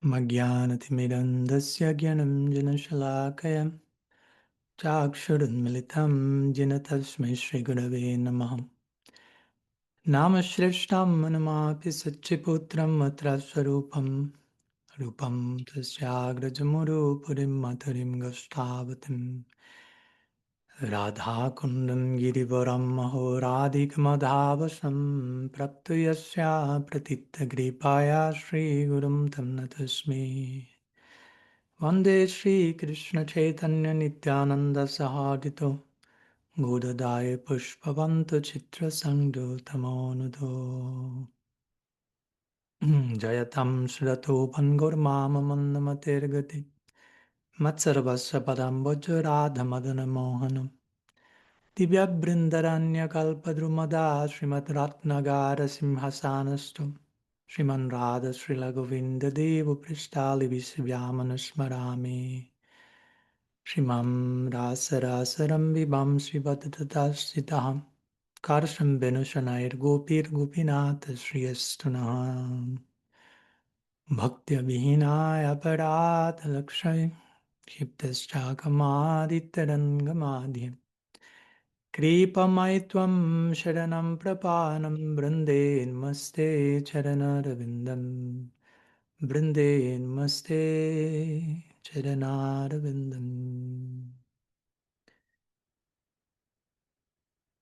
Magyanatimirandasya gyanam janashalakaya Chakshurunmilitam jena tasmai Shri Gurave Namaha Namashreshnam manamapi Satchiputram Matra Swarupam Rupam Tasyagrajamuru Purim Matarim Gastavatim Radha Kundam Girivaram Maho Radhikamadhavasam Praptu Yasya Pratitta Gripaya Shri Gurum Tamnatasmi Vande Shri Krishna Chaitanya Nityananda Sahadito Godadaya Pushpavanto Chitra Sangdo Tamonudo Jayatam Srato Pangor Mama Mandamatergati Matsarvasya Padamboja Radha Madana Mohanam Divya Brindaranya Kalpadrumada Srimad Ratnagara Simhasanastum Sriman Radha Srila Govinda Devu Pristali Visvyamana Smarami Shrimam Rasa Rasaram Vibham Srivadatatasitaham Karsham Venusanair Gopir Gopinata Sriyastunaham Bhaktya Vihinaya Parat Lakshay Kshiptaschakamaditarangamadhyam Kripamaitvam Sharanam Prapanam Brinde Namaste Charanarvindam Brinde Namaste Charanarvindam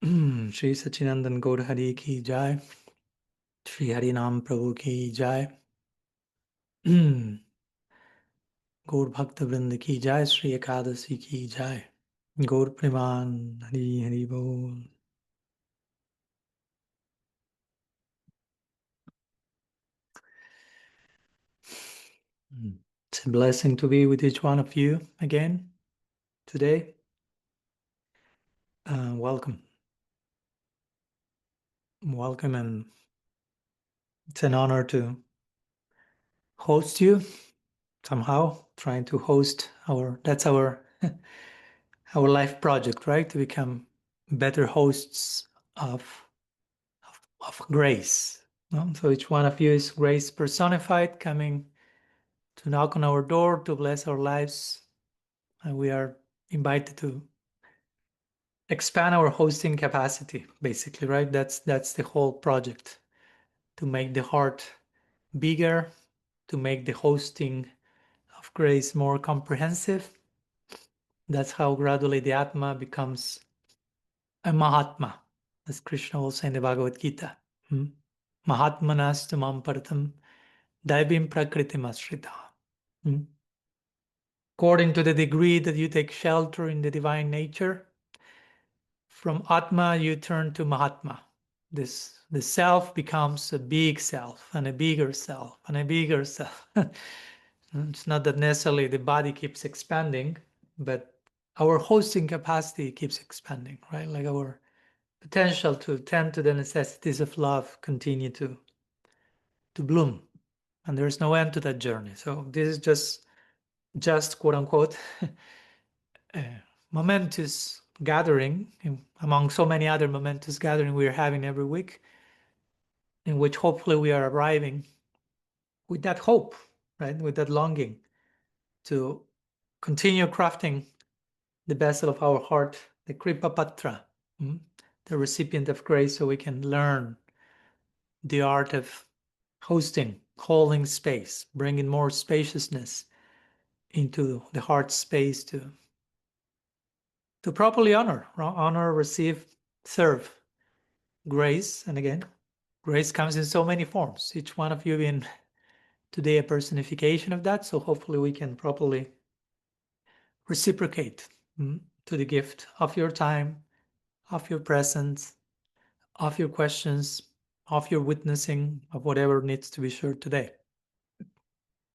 Shri Sachinandan Gaur Hari Ki Jai, Shri Harinam Prabhu Ki Jai, Gaur Bhakta Vrinda Ki Jai, Shri Ekadasi Ki Jai, Gaur Preman Hari Hari Bol. It's a blessing to be with each one of you again today. Welcome. Welcome, and it's an honor to host you somehow, trying to host that's our our life project, right? To become better hosts of grace. No? So each one of you is grace personified, coming to knock on our door to bless our lives. And we are invited to expand our hosting capacity, basically, right? That's the whole project, to make the heart bigger, to make the hosting of grace more comprehensive. That's how gradually the Atma becomes a Mahatma, as Krishna will say in the Bhagavad Gita. Mahatmanas tumam partam daivim prakritim ashrita. According to the degree that you take shelter in the divine nature, from Atma you turn to Mahatma. The self becomes a big self and a bigger self and a bigger self. It's not that necessarily the body keeps expanding, but our hosting capacity keeps expanding, right? Like our potential to tend to the necessities of love continue to bloom, and there's no end to that journey. So this is just quote unquote a momentous gathering among so many other momentous gathering we are having every week, in which hopefully we are arriving with that hope, right? With that longing to continue crafting the vessel of our heart, the Kripa Patra, the recipient of grace, so we can learn the art of hosting, holding space, bringing more spaciousness into the heart space to properly honor, receive, serve grace. And again, grace comes in so many forms, each one of you being today a personification of that. So hopefully we can properly reciprocate to the gift of your time, of your presence, of your questions, of your witnessing, of whatever needs to be shared today.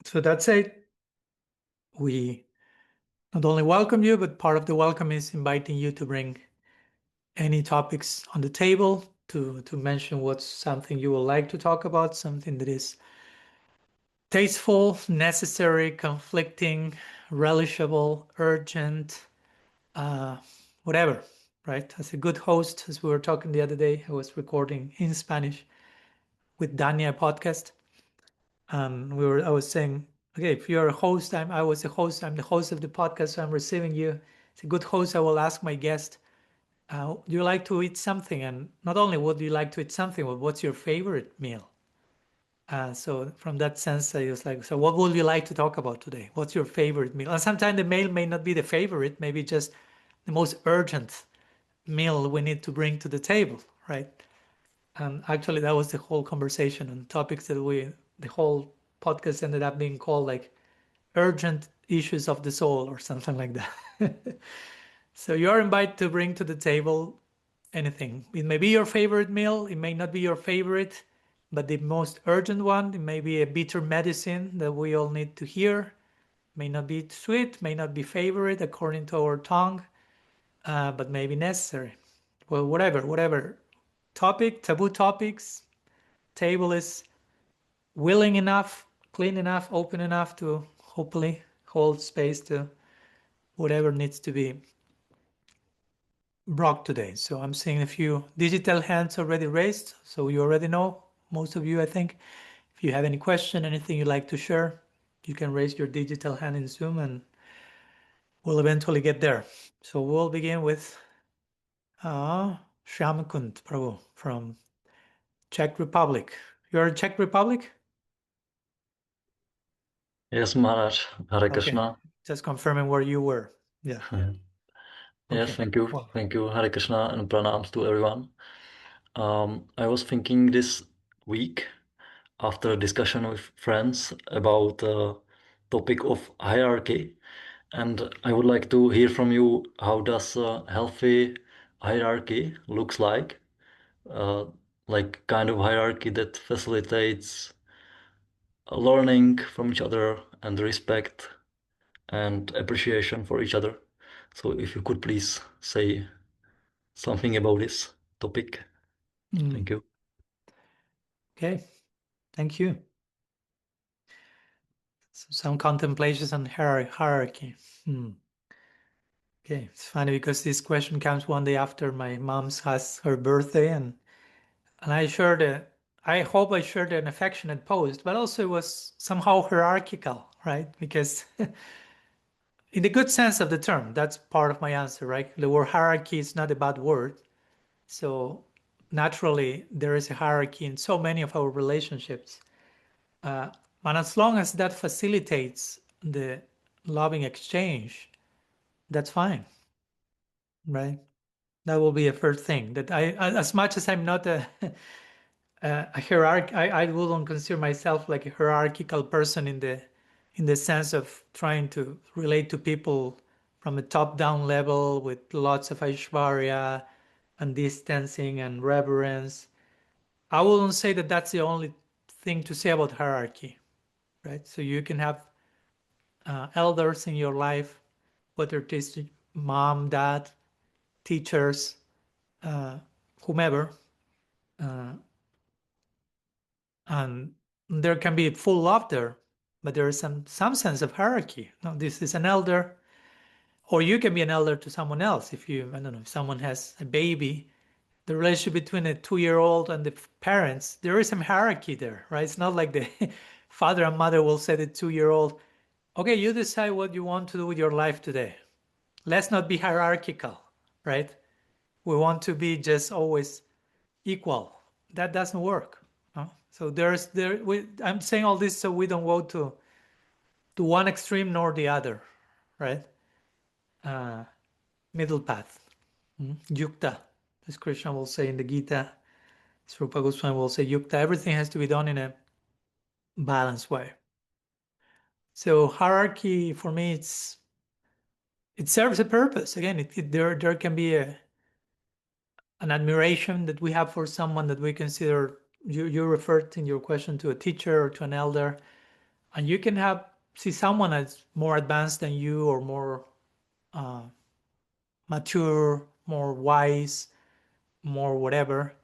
So that's it. We not only welcome you, but part of the welcome is inviting you to bring any topics on the table, to mention what's something you would like to talk about, something that is tasteful, necessary, conflicting, relishable, urgent, whatever, right? As a good host, as we were talking the other day, I was recording in Spanish with Dania podcast, and I was saying Okay, if you're a host, I was a host, I'm the host of the podcast, so I'm receiving you. As a good host, I will ask my guest, do you like to eat something? And not only would you like to eat something, but what's your favorite meal? So from that sense, I was like, so what would you like to talk about today? What's your favorite meal? And sometimes the meal may not be the favorite, maybe just the most urgent meal we need to bring to the table, right? And actually, that was the whole conversation and topics that the whole podcast ended up being called like urgent issues of the soul or something like that. So you're invited to bring to the table anything. It may be your favorite meal, it may not be your favorite, but the most urgent one, it may be a bitter medicine that we all need to hear. May not be sweet, may not be favorite according to our tongue, but may be necessary. Well, whatever topic, taboo topics, table is willing enough, clean enough, open enough to hopefully hold space to whatever needs to be brought today. So I'm seeing a few digital hands already raised. So you already know, most of you, I think. If you have any question, anything you'd like to share, you can raise your digital hand in Zoom and we'll eventually get there. So we'll begin with Shyamakund Prabhu from Czech Republic. You're in Czech Republic? Yes, Maharaj. Hare Okay, Krishna. just confirming where you were. Yeah. Yes, Okay. thank you. Well, Thank you. Hare Krishna and pranams to everyone. I was thinking this week after a discussion with friends about the topic of hierarchy, and I would like to hear from you, how does a healthy hierarchy looks like kind of hierarchy that facilitates learning from each other and respect and appreciation for each other. So if you could please say something about this topic. Thank you. okay. Thank you. So some contemplations on hierarchy. Okay, it's funny because this question comes one day after my mom's has her birthday, and I shared I hope I shared an affectionate post, but also it was somehow hierarchical, right? Because in the good sense of the term, that's part of my answer, right? The word hierarchy is not a bad word. So naturally, there is a hierarchy in so many of our relationships. And as long as that facilitates the loving exchange, that's fine, right? That will be a first thing. That as much as I'm not a hierarch, I wouldn't consider myself like a hierarchical person in the sense of trying to relate to people from a top-down level with lots of aishvarya and distancing and reverence. I wouldn't say that that's the only thing to say about hierarchy, right? So you can have elders in your life, whether it is mom, dad, teachers, whomever, and there can be full love there, but there is some sense of hierarchy. No, this is an elder, or you can be an elder to someone else. If you, I don't know, if someone has a baby, the relationship between a 2-year-old and the parents, there is some hierarchy there, right? It's not like the father and mother will say to the 2-year-old, okay, you decide what you want to do with your life today. Let's not be hierarchical, right? We want to be just always equal. That doesn't work. No? So I'm saying all this so we don't go to one extreme nor the other, right? Middle path. Yukta, as Krishna will say in the Gita, Srila Goswami will say yukta. Everything has to be done in a balanced way. So hierarchy for me, it serves a purpose. Again, there can be an admiration that we have for someone that we consider. You referred in your question to a teacher or to an elder, and you can see someone as more advanced than you or more mature, more wise, more whatever,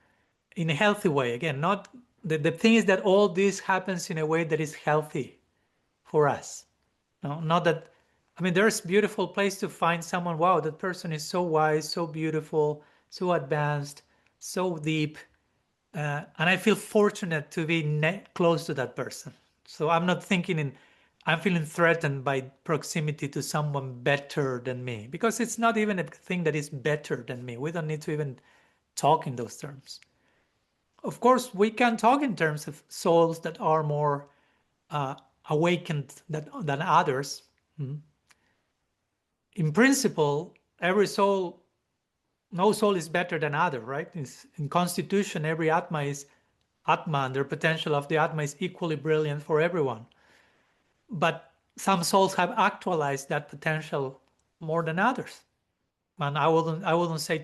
in a healthy way. Again, not the thing is that all this happens in a way that is healthy for us. No, not that. I mean, there's a beautiful place to find someone. Wow, that person is so wise, so beautiful, so advanced, so deep, and I feel fortunate to be close to that person. So I'm not thinking in I'm feeling threatened by proximity to someone better than me, because it's not even a thing that is better than me. We don't need to even talk in those terms. Of course, we can talk in terms of souls that are more awakened than others. In principle, every soul, no soul is better than other, right? In constitution, every Atma is Atma, and the potential of the Atma is equally brilliant for everyone. But some souls have actualized that potential more than others. And I wouldn't say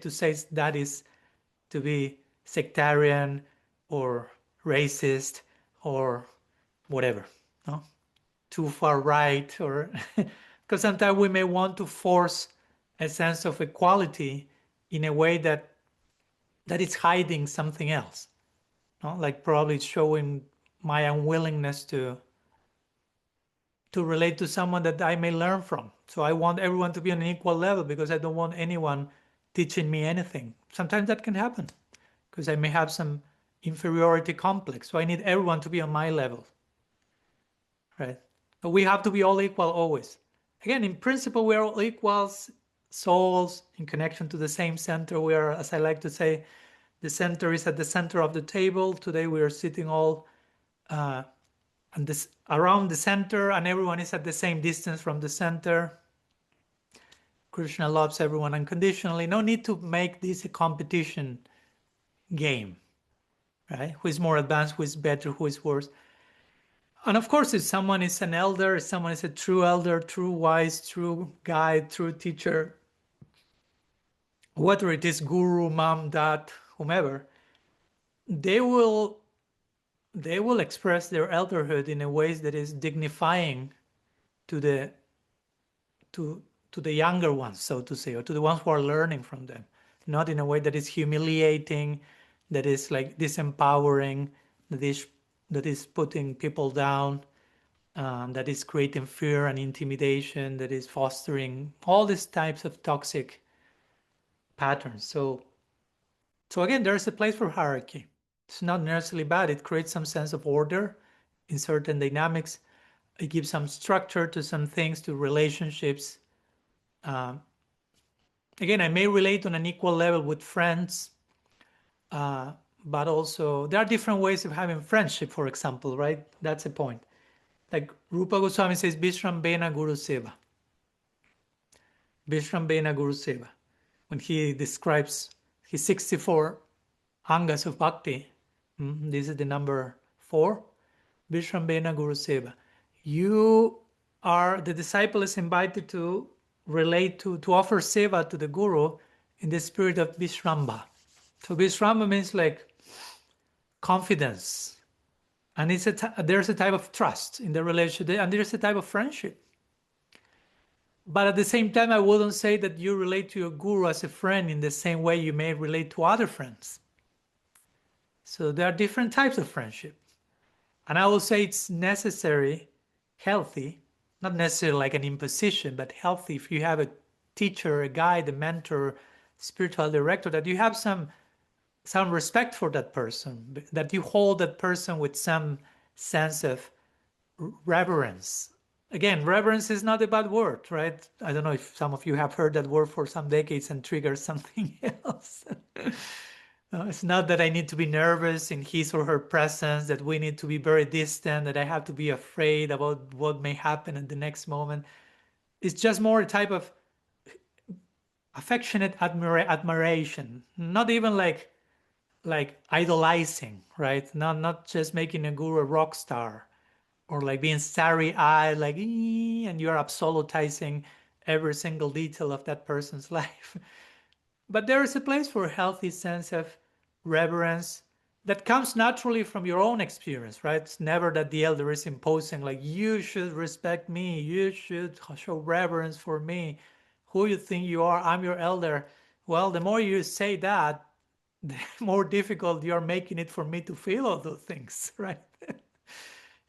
that is to be sectarian or racist or whatever, no? Too far right, or because sometimes we may want to force a sense of equality in a way that is hiding something else, no? Like probably showing my unwillingness to relate to someone that I may learn from. So I want everyone to be on an equal level because I don't want anyone teaching me anything. Sometimes that can happen because I may have some inferiority complex. So I need everyone to be on my level, right? But we have to be all equal always. Again, in principle, we are all equals, souls in connection to the same center. We are, as I like to say, the center is at the center of the table. Today we are sitting all and this around the center, and everyone is at the same distance from the center. Krishna loves everyone unconditionally. No need to make this a competition game, right? Who is more advanced, who is better, who is worse. And of course, if someone is an elder, if someone is a true elder, true wise, true guide, true teacher, whether it is guru, mom, dad, whomever, they will express their elderhood in a ways that is dignifying to the younger ones, so to say, or to the ones who are learning from them, not in a way that is humiliating, that is like disempowering, that is putting people down, that is creating fear and intimidation, that is fostering all these types of toxic patterns. So again, there's a place for hierarchy. It's not necessarily bad. It creates some sense of order in certain dynamics. It gives some structure to some things, to relationships. Again, I may relate on an equal level with friends, but also there are different ways of having friendship, for example, right? That's a point. Like Rupa Goswami says, Vishram Bena Guru Seva. Vishram Bena Guru Seva. When he describes his 64 angas of bhakti, this is the number 4, Vishram Bena Guru Seva. The disciple is invited to relate to offer seva to the guru in the spirit of Vishramba. So Vishramba means like confidence, and there's a type of trust in the relationship, and there's a type of friendship. But at the same time, I wouldn't say that you relate to your guru as a friend in the same way you may relate to other friends. So there are different types of friendship, and I will say it's necessary, healthy, not necessarily like an imposition, but healthy if you have a teacher, a guide, a mentor, spiritual director, that you have some respect for that person, that you hold that person with some sense of reverence. Again, reverence is not a bad word, right? I don't know if some of you have heard that word for some decades and triggered something else. No, it's not that I need to be nervous in his or her presence, that we need to be very distant, that I have to be afraid about what may happen in the next moment. It's just more a type of affectionate admiration, not even like idolizing, right? Not just making a guru a rock star, or like being starry-eyed, like, and you're absolutizing every single detail of that person's life. But there is a place for a healthy sense of reverence that comes naturally from your own experience, right? It's never that the elder is imposing, like, you should respect me, you should show reverence for me. Who you think you are? I'm your elder. Well, the more you say that, the more difficult you're making it for me to feel all those things, right?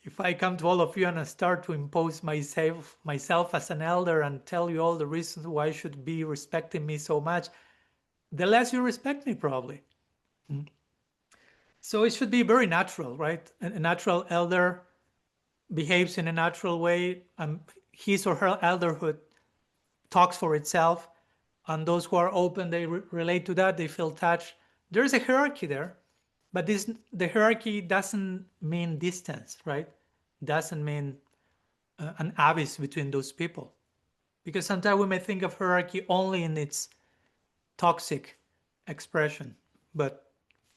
If I come to all of you and I start to impose myself as an elder and tell you all the reasons why you should be respecting me so much, the less you respect me, probably. So it should be very natural, right? A natural elder behaves in a natural way, his or her elderhood talks for itself, and those who are open, they relate to that, they feel touched. There's a hierarchy there, but the hierarchy doesn't mean distance, right? Doesn't mean an abyss between those people. Because sometimes we may think of hierarchy only in its toxic expression, but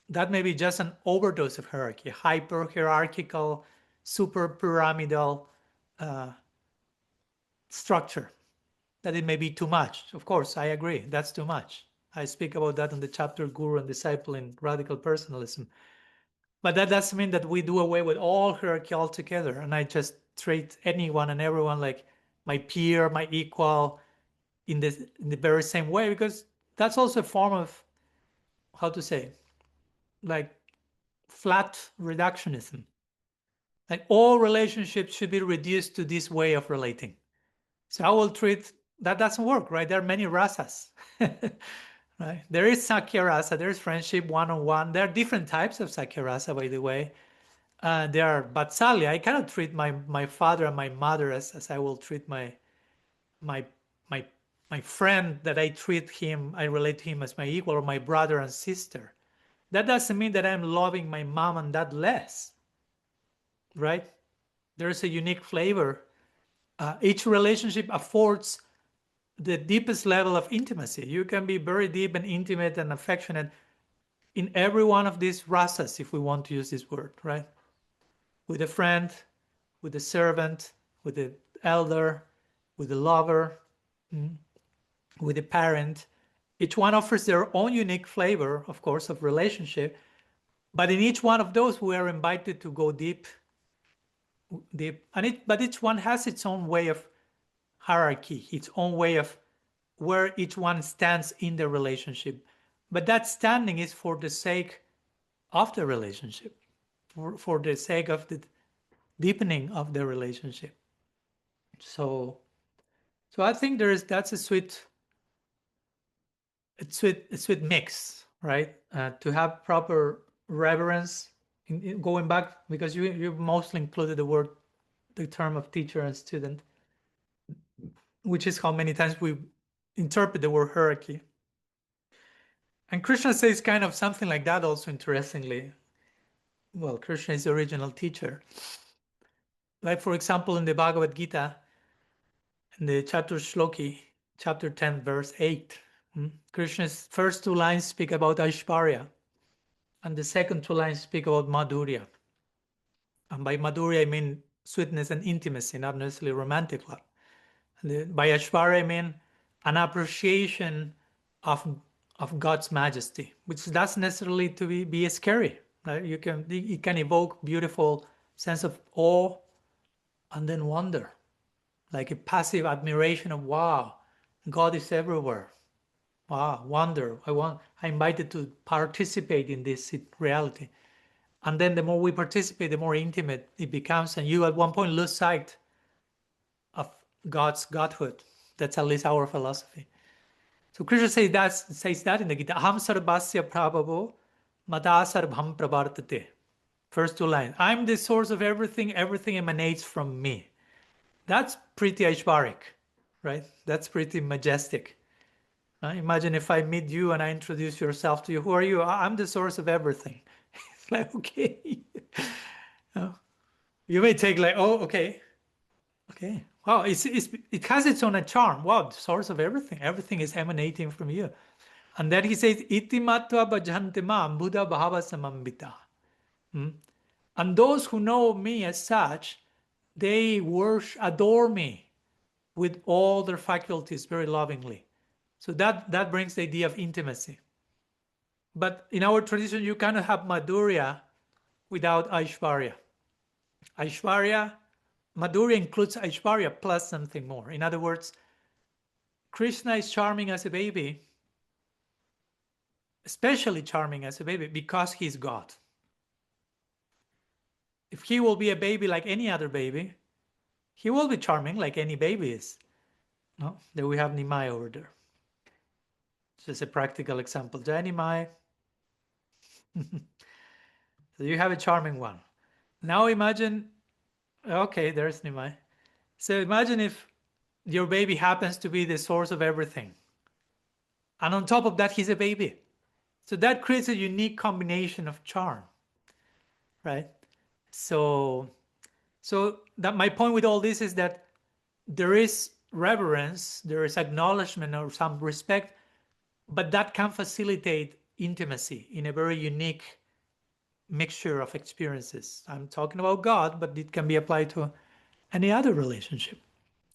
that may be just an overdose of hierarchy, hyper hierarchical, super pyramidal structure, that it may be too much. Of course, I agree, that's too much. I speak about that in the chapter Guru and Disciple in Radical Personalism. But that doesn't mean that we do away with all hierarchy altogether, and I just treat anyone and everyone like my peer, my equal, in the very same way, because that's also a form of, how to say, like flat reductionism. Like all relationships should be reduced to this way of relating. So I will treat that doesn't work, right? There are many rasas. Right? There is Sakya rasa, there's friendship one-on-one. There are different types of Sakya rasa, by the way. There are Vatsalya. I cannot treat my father and my mother as I will treat my my friend, that I treat him, I relate to him as my equal, or my brother and sister. That doesn't mean that I'm loving my mom and dad less, right? There's a unique flavor. Each relationship affords the deepest level of intimacy. You can be very deep and intimate and affectionate in every one of these rasas, if we want to use this word, right? With a friend, with a servant, with the elder, with the lover, with a parent. Each one offers their own unique flavor, of course, of relationship. But in each one of those, we are invited to go deep. But each one has its own way of hierarchy, its own way of where each one stands in the relationship. But that standing is for the sake of the relationship, for the sake of the deepening of the relationship. So I think that's a sweet mix, right? To have proper reverence, going back, because you mostly included the term of teacher and student, which is how many times we interpret the word hierarchy. And Krishna says kind of something like that also, interestingly. Well, Krishna is the original teacher. Like, for example, in the Bhagavad Gita, in the Chatur Shloki, chapter 10, verse 8, Krishna's first two lines speak about Aishvarya, and the second two lines speak about Madhurya. And by Madhurya, I mean sweetness and intimacy, not necessarily romantic love. By Aishvarya, I mean an appreciation of God's majesty, which doesn't necessarily to be scary. Right? It can evoke beautiful sense of awe and then wonder, like a passive admiration of, wow, God is everywhere. Wow, wonder. I'm invited to participate in this reality. And then the more we participate, the more intimate it becomes, and you at one point lose sight of God's godhood. That's at least our philosophy. So Krishna says that in the Gita. Aham sarvasya prabhavo mata sarvham pravartate. First two lines. I'm the source of everything. Everything emanates from me. That's pretty Aishvaric, right? That's pretty majestic. Imagine if I meet you and I introduce yourself to you. Who are you? I'm the source of everything. It's like, okay. You may take like, oh, okay. Okay. Wow, it has its own charm. Wow, the source of everything. Everything is emanating from you. And then he says, Iti matva bhajante mam Buddha bhava samambita. And those who know me as such, they adore me with all their faculties very lovingly. So that brings the idea of intimacy. But in our tradition, you cannot have Madhurya without Aishvarya. Madhurya includes Aishvarya plus something more. In other words, Krishna is charming as a baby, especially charming as a baby, because he's God. If he will be a baby like any other baby, he will be charming like any baby is. No? There we have Nimai over there. Just a practical example. Jai Nimai. So you have a charming one. Now imagine Okay, there's Nimai. So imagine if your baby happens to be the source of everything. And on top of that, he's a baby. So that creates a unique combination of charm, right? So that my point with all this is that there is reverence, there is acknowledgement or some respect, but that can facilitate intimacy in a very unique mixture of experiences. I'm talking about God, but it can be applied to any other relationship.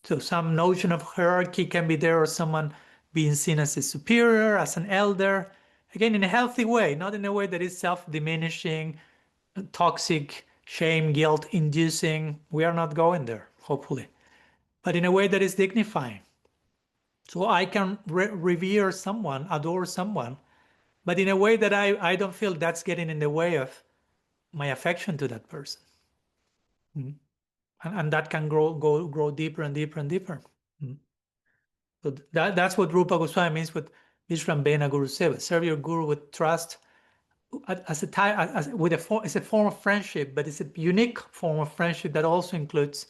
So some notion of hierarchy can be there, or someone being seen as a superior, as an elder, again, in a healthy way, not in a way that is self-diminishing, toxic, shame, guilt inducing. We are not going there, hopefully, but in a way that is dignifying. So I can revere someone, adore someone, but in a way that I don't feel that's getting in the way of my affection to that person. And that can grow deeper and deeper and deeper. So that's what Rupa Goswami means with Vishram Bena Guru Seva. Serve your guru with trust, as a it's a form of friendship, but it's a unique form of friendship that also includes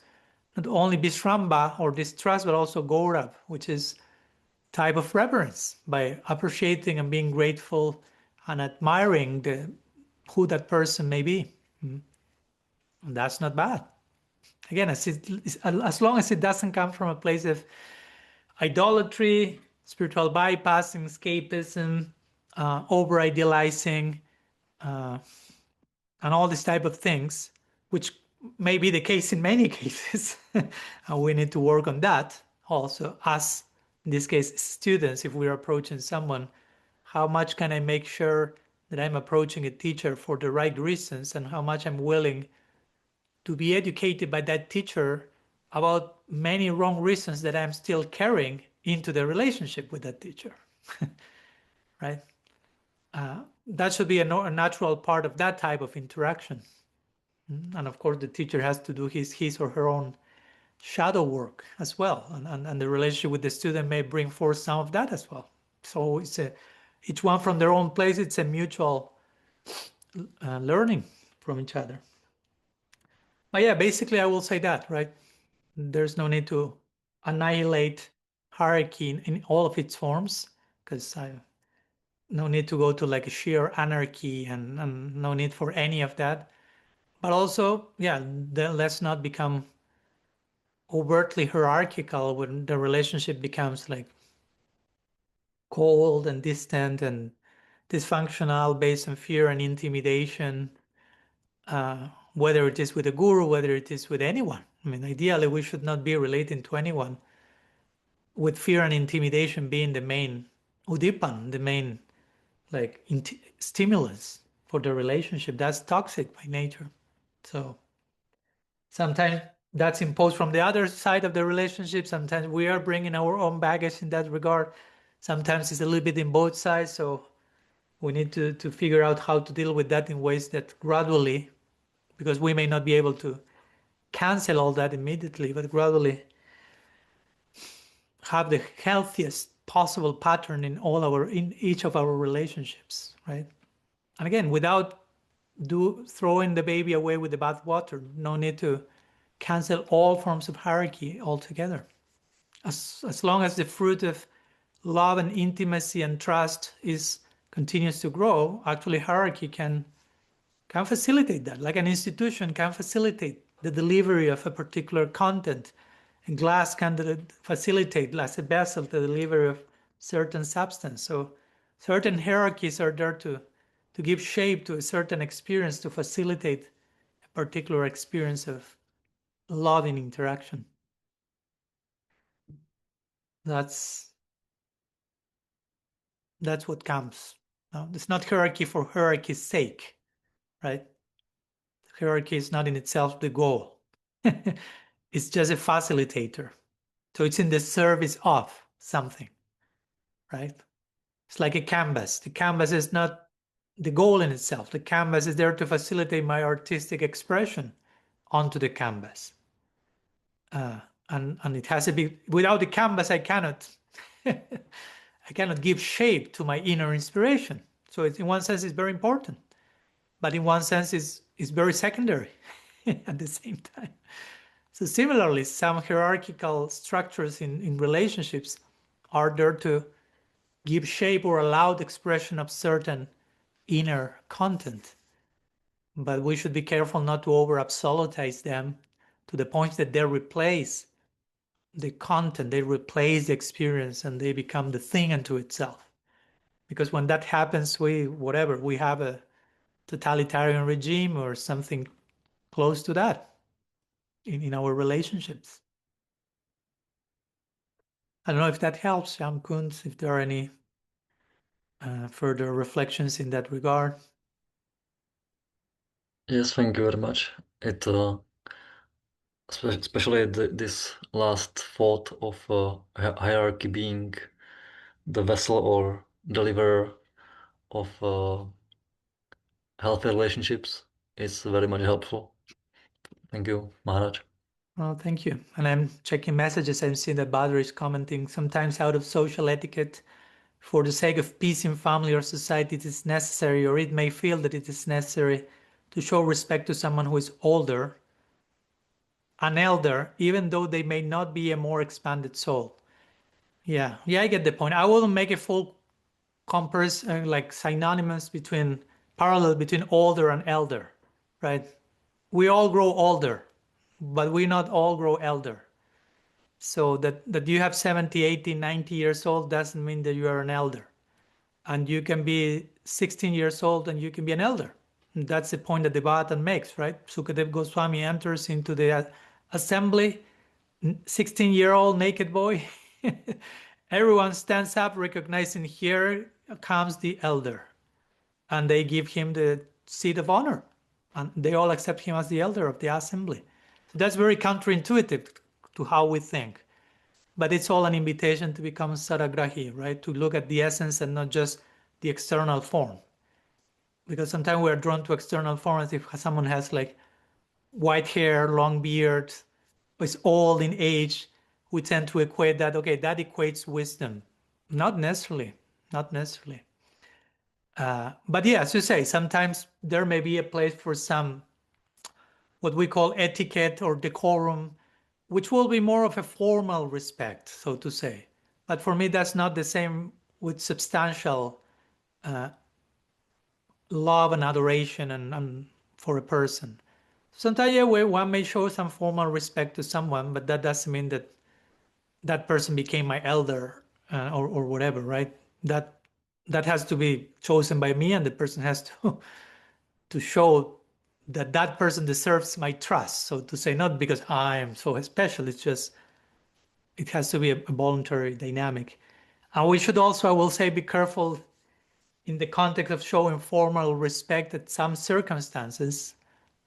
not only Vishramba or distrust, but also Gaurav, which is type of reverence, by appreciating and being grateful and admiring who that person may be. And that's not bad. Again, as long as it doesn't come from a place of idolatry, spiritual bypassing, escapism, over idealizing, and all these type of things, which may be the case in many cases. And we need to work on that also, as in this case, students. If we're approaching someone, how much can I make sure that I'm approaching a teacher for the right reasons, and how much I'm willing to be educated by that teacher about many wrong reasons that I'm still carrying into the relationship with that teacher, right? That should be a natural part of that type of interaction. And of course, the teacher has to do his or her own shadow work as well. And the relationship with the student may bring forth some of that as well. So each one from their own place, it's a mutual learning from each other. But yeah, basically I will say that, right? There's no need to annihilate hierarchy in all of its forms, because no need to go to like a sheer anarchy, and no need for any of that. But also, yeah, let's not become overtly hierarchical when the relationship becomes like cold and distant and dysfunctional, based on fear and intimidation, whether it is with a guru, whether it is with anyone. I mean, ideally, we should not be relating to anyone with fear and intimidation being the main udipan, the main like stimulus for the relationship. That's toxic by nature. So sometimes that's imposed from the other side of the relationship. Sometimes we are bringing our own baggage in that regard. Sometimes it's a little bit in both sides. So we need to figure out how to deal with that in ways that gradually, because we may not be able to cancel all that immediately, but gradually have the healthiest possible pattern in each of our relationships, right? And again, without throwing the baby away with the bathwater. No need to cancel all forms of hierarchy altogether. As long as the fruit of love and intimacy and trust continues to grow, actually hierarchy can facilitate that. Like an institution can facilitate the delivery of a particular content. And glass can facilitate, as a vessel, the delivery of certain substance. So certain hierarchies are there to give shape to a certain experience, to facilitate a particular experience of loving interaction. That's what counts. No, it's not hierarchy for hierarchy's sake, right? Hierarchy is not in itself the goal. It's just a facilitator. So it's in the service of something, right? It's like a canvas. The canvas is not the goal in itself. The canvas is there to facilitate my artistic expression onto the canvas. And it has to be, without the canvas, I cannot give shape to my inner inspiration. So in one sense, it's very important, but in one sense, it's very secondary. at the same time. So similarly, some hierarchical structures in relationships are there to give shape or allow the expression of certain inner content. But we should be careful not to over absolutize them to the point that they replace the content, they replace the experience, and they become the thing unto itself. Because when that happens, we have a totalitarian regime or something close to that in our relationships. I don't know if that helps, Shyam Kund, if there are any further reflections in that regard. Yes, thank you very much. It especially this last thought of hierarchy being the vessel or deliverer of healthy relationships is very much helpful. Thank you, Maharaj. Oh, thank you. And I'm checking messages. I'm seeing that Badr is commenting, sometimes out of social etiquette, for the sake of peace in family or society, it is necessary, or it may feel that it is necessary, to show respect to someone who is older, an elder, even though they may not be a more expanded soul. Yeah, I get the point. I wouldn't make a full comparison, like synonymous parallel between older and elder, right? We all grow older, but we not all grow elder. So that you have 70, 80, 90 years old doesn't mean that you are an elder. And you can be 16 years old and you can be an elder. And that's the point that the Bhagavatam makes, right? Sukadev Goswami enters into the assembly, 16-year-old naked boy. Everyone stands up recognizing here comes the elder. And they give him the seat of honor. And they all accept him as the elder of the assembly. So that's very counterintuitive to how we think. But it's all an invitation to become saragrahi, right? To look at the essence and not just the external form. Because sometimes we're drawn to external forms. If someone has like white hair, long beard, is old in age, we tend to equate that, okay, that equates wisdom. Not necessarily. But yeah, as you say, sometimes there may be a place for some what we call etiquette or decorum, which will be more of a formal respect, so to say. But for me, that's not the same with substantial love and adoration and for a person. Sometimes, yeah, one may show some formal respect to someone, but that doesn't mean that that person became my elder or whatever, right? That has to be chosen by me, and the person has to show that that person deserves my trust. So to say, not because I am so special, it's just, it has to be a voluntary dynamic. And we should also, I will say, be careful in the context of showing formal respect at some circumstances,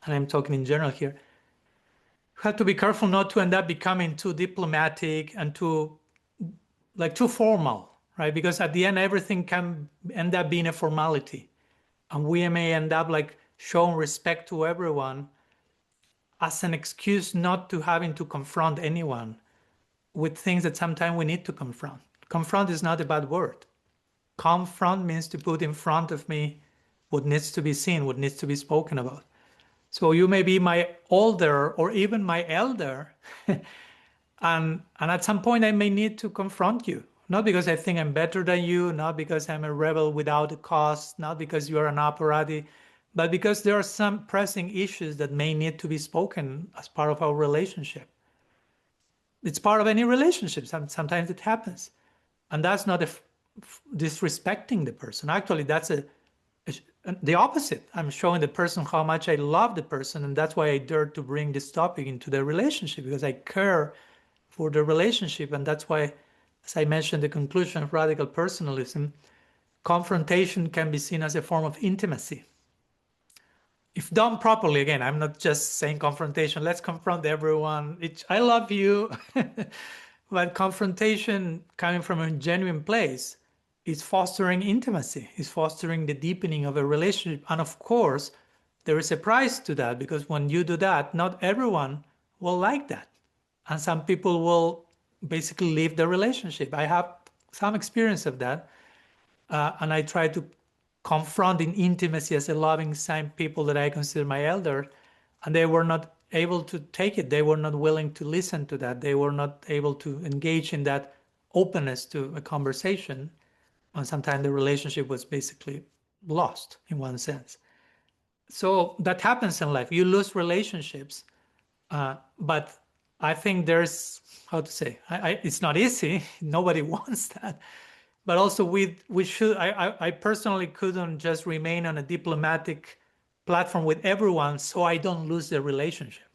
and I'm talking in general here, you have to be careful not to end up becoming too diplomatic and too formal, right? Because at the end, everything can end up being a formality. And we may end up showing respect to everyone as an excuse not to having to confront anyone with things that sometimes we need to confront. Confront is not a bad word. Confront means to put in front of me what needs to be seen, what needs to be spoken about. So you may be my older or even my elder, and at some point I may need to confront you. Not because I think I'm better than you, not because I'm a rebel without a cause, not because you are an operatic, but because there are some pressing issues that may need to be spoken as part of our relationship. It's part of any relationship. Sometimes it happens. And that's not disrespecting the person. Actually, that's the opposite. I'm showing the person how much I love the person, and that's why I dare to bring this topic into the relationship, because I care for the relationship. And that's why, as I mentioned, the conclusion of radical personalism, confrontation can be seen as a form of intimacy. If done properly, again, I'm not just saying confrontation, let's confront everyone. I love you. But confrontation coming from a genuine place is fostering intimacy, is fostering the deepening of a relationship. And of course, there is a price to that, because when you do that, not everyone will like that. And some people will basically leave the relationship. I have some experience of that. And I try to confront in intimacy as a loving sign people that I consider my elder. and they were not able to take it. They were not willing to listen to that. They were not able to engage in that openness to a conversation. And sometimes the relationship was basically lost in one sense. So that happens in life. You lose relationships, but I think there's, how to say, it's not easy. Nobody wants that. But also we should, I personally couldn't just remain on a diplomatic platform with everyone so I don't lose the relationship.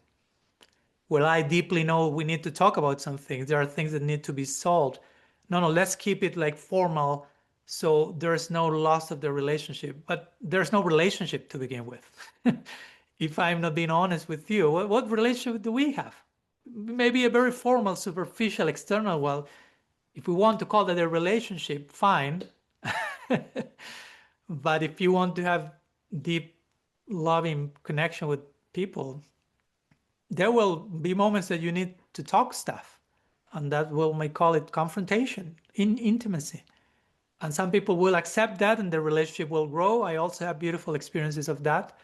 Well, I deeply know we need to talk about some things. There are things that need to be solved. No, let's keep it like formal so there's no loss of the relationship. But there's no relationship to begin with. If I'm not being honest with you, what relationship do we have? Maybe a very formal, superficial, external. Well, if we want to call that a relationship, fine. But if you want to have deep, loving connection with people, there will be moments that you need to talk stuff, and that may call it confrontation, in intimacy. And some people will accept that and the relationship will grow. I also have beautiful experiences of that.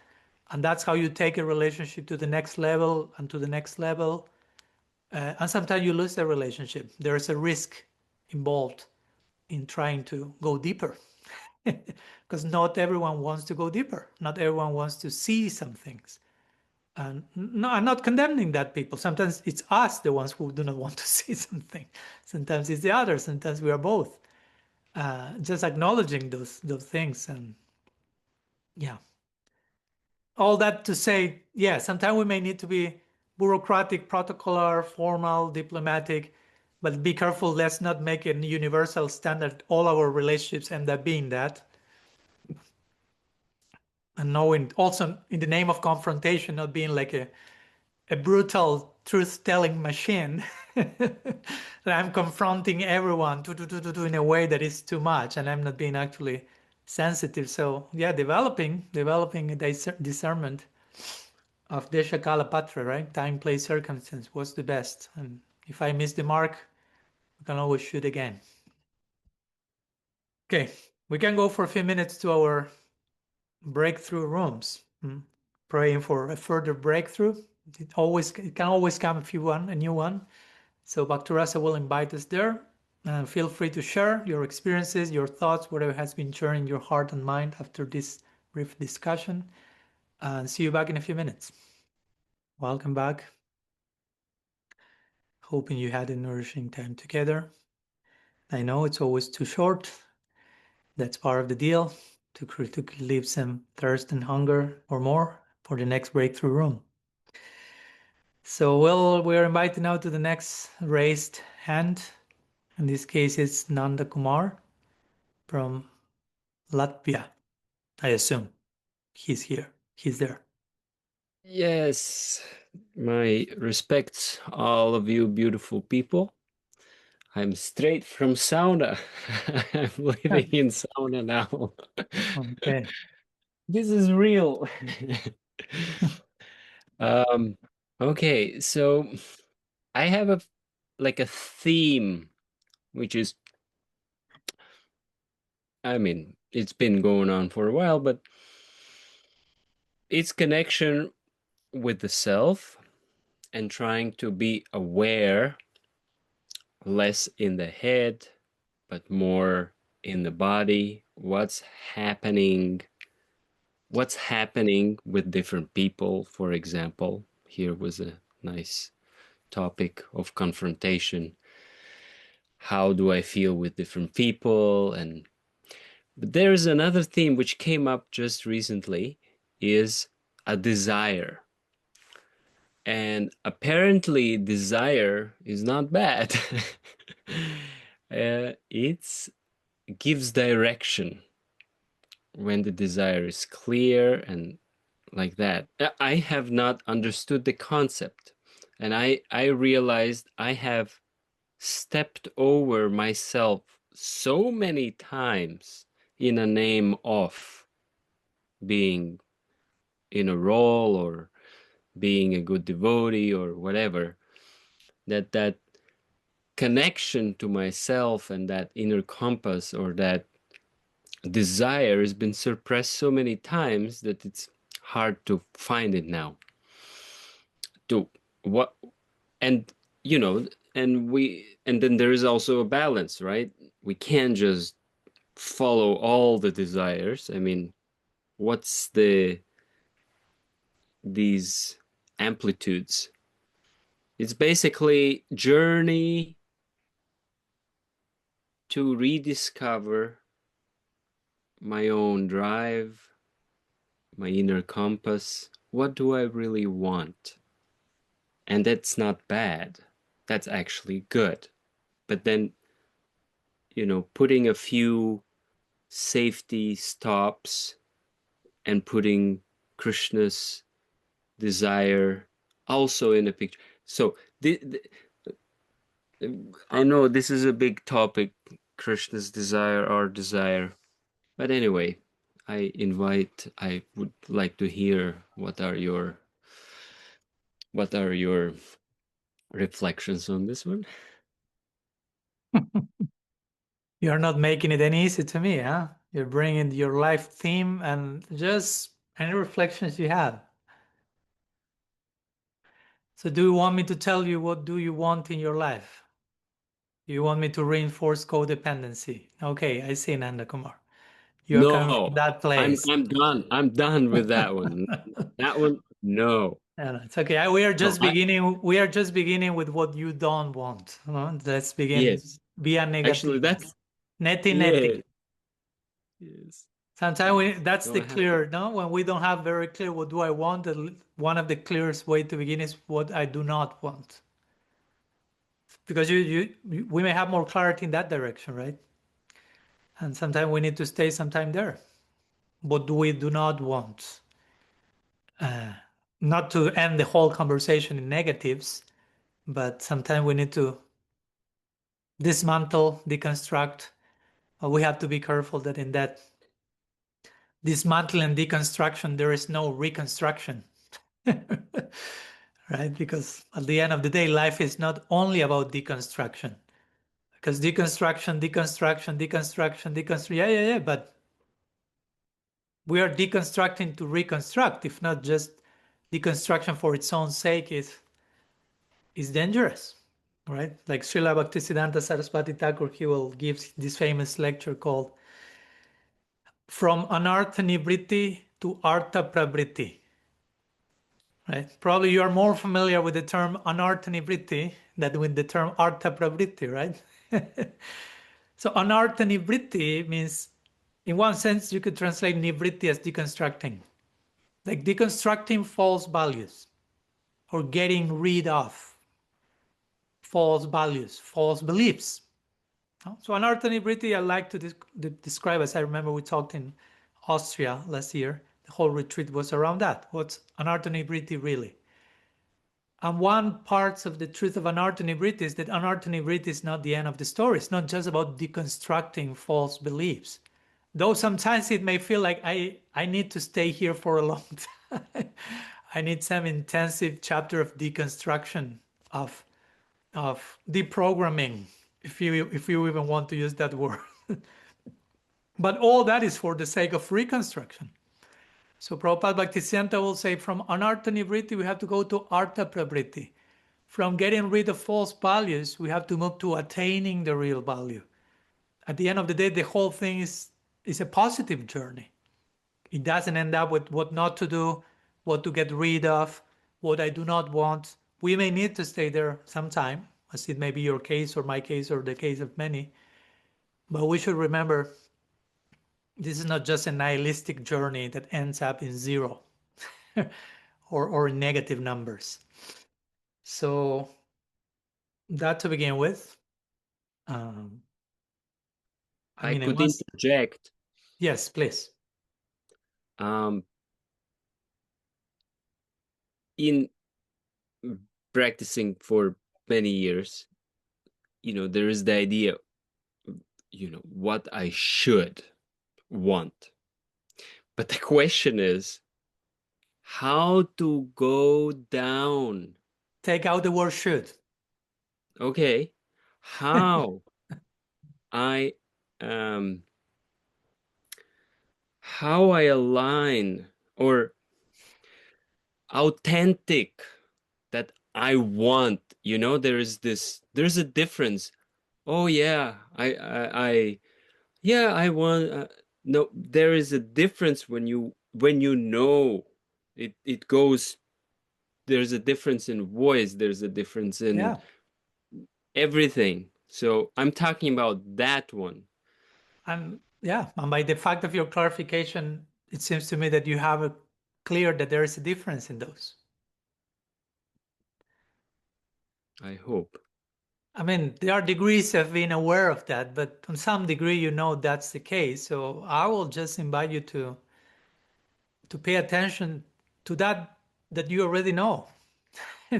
And that's how you take a relationship to the next level and to the next level. And sometimes you lose the relationship. There's a risk involved in trying to go deeper. Because not everyone wants to go deeper. Not everyone wants to see some things. And no, I'm not condemning that people. Sometimes it's us, the ones who do not want to see something. Sometimes it's the others. Sometimes we are both. Just acknowledging those things, and yeah, all that to say, yeah, sometimes we may need to be bureaucratic, protocolar, formal, diplomatic, but be careful. Let's not make a universal standard. All our relationships end up being that. And knowing also in the name of confrontation, not being like a brutal truth-telling machine that I'm confronting everyone to in a way that is too much, and I'm not being actually sensitive. So yeah, developing a discernment of Desha Kala Patra, right? Time, place, circumstance. What's the best? And if I miss the mark, we can always shoot again. Okay, we can go for a few minutes to our breakthrough rooms. Praying for a further breakthrough. It can always come if you want a new one. So Bhaktarasa will invite us there. And feel free to share your experiences, your thoughts, whatever has been sharing in your heart and mind after this brief discussion. And see you back in a few minutes. Welcome back. Hoping you had a nourishing time together. I know it's always too short. That's part of the deal, to leave some thirst and hunger or more for the next breakthrough room. So we're invited now to the next raised hand. In this case, it's Nanda Kumar from Latvia. I assume he's here. He's there. Yes, my respects, all of you beautiful people. I'm straight from sauna. I'm living in sauna now. Okay. This is real. Okay, so I have a theme, which is, I mean, it's been going on for a while, but it's connection with the self and trying to be aware, less in the head, but more in the body, what's happening with different people. For example, here was a nice topic of confrontation. How do I feel with different people? But there's another theme which came up just recently, is a desire. And apparently desire is not bad. It gives direction when the desire is clear and like that. I have not understood the concept, and I realized I have stepped over myself so many times in a name of being in a role or being a good devotee or whatever, that connection to myself and that inner compass or that desire has been suppressed so many times that it's hard to find it now. to what, and you know, and then there is also a balance, right? We can't just follow all the desires. I mean, what's these amplitudes? It's basically journey to rediscover my own drive, my inner compass. What do I really want? And that's not bad. That's actually good. But then, you know, putting a few safety stops and putting Krishna's desire also in a picture. So I know this is a big topic, Krishna's desire, our desire. But anyway, I would like to hear what are your reflections on this one? You're not making it any easy to me, huh? You're bringing your life theme and just any reflections you have. So do you want me to tell you what do you want in your life? Do you want me to reinforce codependency? Okay, I see, Nanda Kumar. You're coming from that place. I'm done. I'm done with that one. That one, no. No, it's okay. We are just beginning. We are just beginning with what you don't want. Let's begin. Yes. Via negative. Actually, that's neti. Yes. Sometimes that's No, the clear. No, when we don't have very clear what do I want, one of the clearest way to begin is what I do not want. Because we may have more clarity in that direction, right? And sometimes we need to stay some time there. What do we do not want? Not to end the whole conversation in negatives, but sometimes we need to dismantle, deconstruct. We have to be careful that in that dismantle and deconstruction, there is no reconstruction. Right? Because at the end of the day, life is not only about deconstruction. Because deconstruction, yeah, but we are deconstructing to reconstruct. If not, just deconstruction for its own sake is dangerous, right? Like Srila Bhaktisiddhanta Saraswati Thakur, he will give this famous lecture called From Anartha Nivritti to Artha Pravritti. Right? Probably you are more familiar with the term Anartha Nivritti than with the term Artha Pravritti, right? So Anartha Nivritti means, in one sense, you could translate Nivritti as deconstructing. Like deconstructing false values or getting rid of false values, false beliefs. So Anartha Nivritti, I like to describe, as I remember we talked in Austria last year, the whole retreat was around that. What's Anartha Nivritti really? And one part of the truth of Anartha Nivritti is that Anartha Nivritti is not the end of the story. It's not just about deconstructing false beliefs. Though sometimes it may feel like I need to stay here for a long time. I need some intensive chapter of deconstruction, of deprogramming, if you even want to use that word. But all that is for the sake of reconstruction. So Prabhupada Bhaktisiddhanta will say, from Anartha Nivritti, we have to go to Artha Pravritti. From getting rid of false values, we have to move to attaining the real value. At the end of the day, the whole thing is a positive journey. It doesn't end up with what not to do, what to get rid of, what I do not want. We may need to stay there sometime, as it may be your case or my case or the case of many. But we should remember, this is not just a nihilistic journey that ends up in zero or negative numbers. So that to begin with. I could interject. Yes, please. In practicing for many years, there is the idea, what I should want. But the question is, how to go down? Take out the word should. Okay. How how I align or authentic that I want. There's a difference. Oh yeah, I want. No, there is a difference when you know it goes. There's a difference in voice. There's a difference in everything. So I'm talking about that one. And by the fact of your clarification, it seems to me that you have it clear that there is a difference in those. I hope. I mean, there are degrees of being aware of that, but on some degree, that's the case. So I will just invite you to pay attention to that you already know,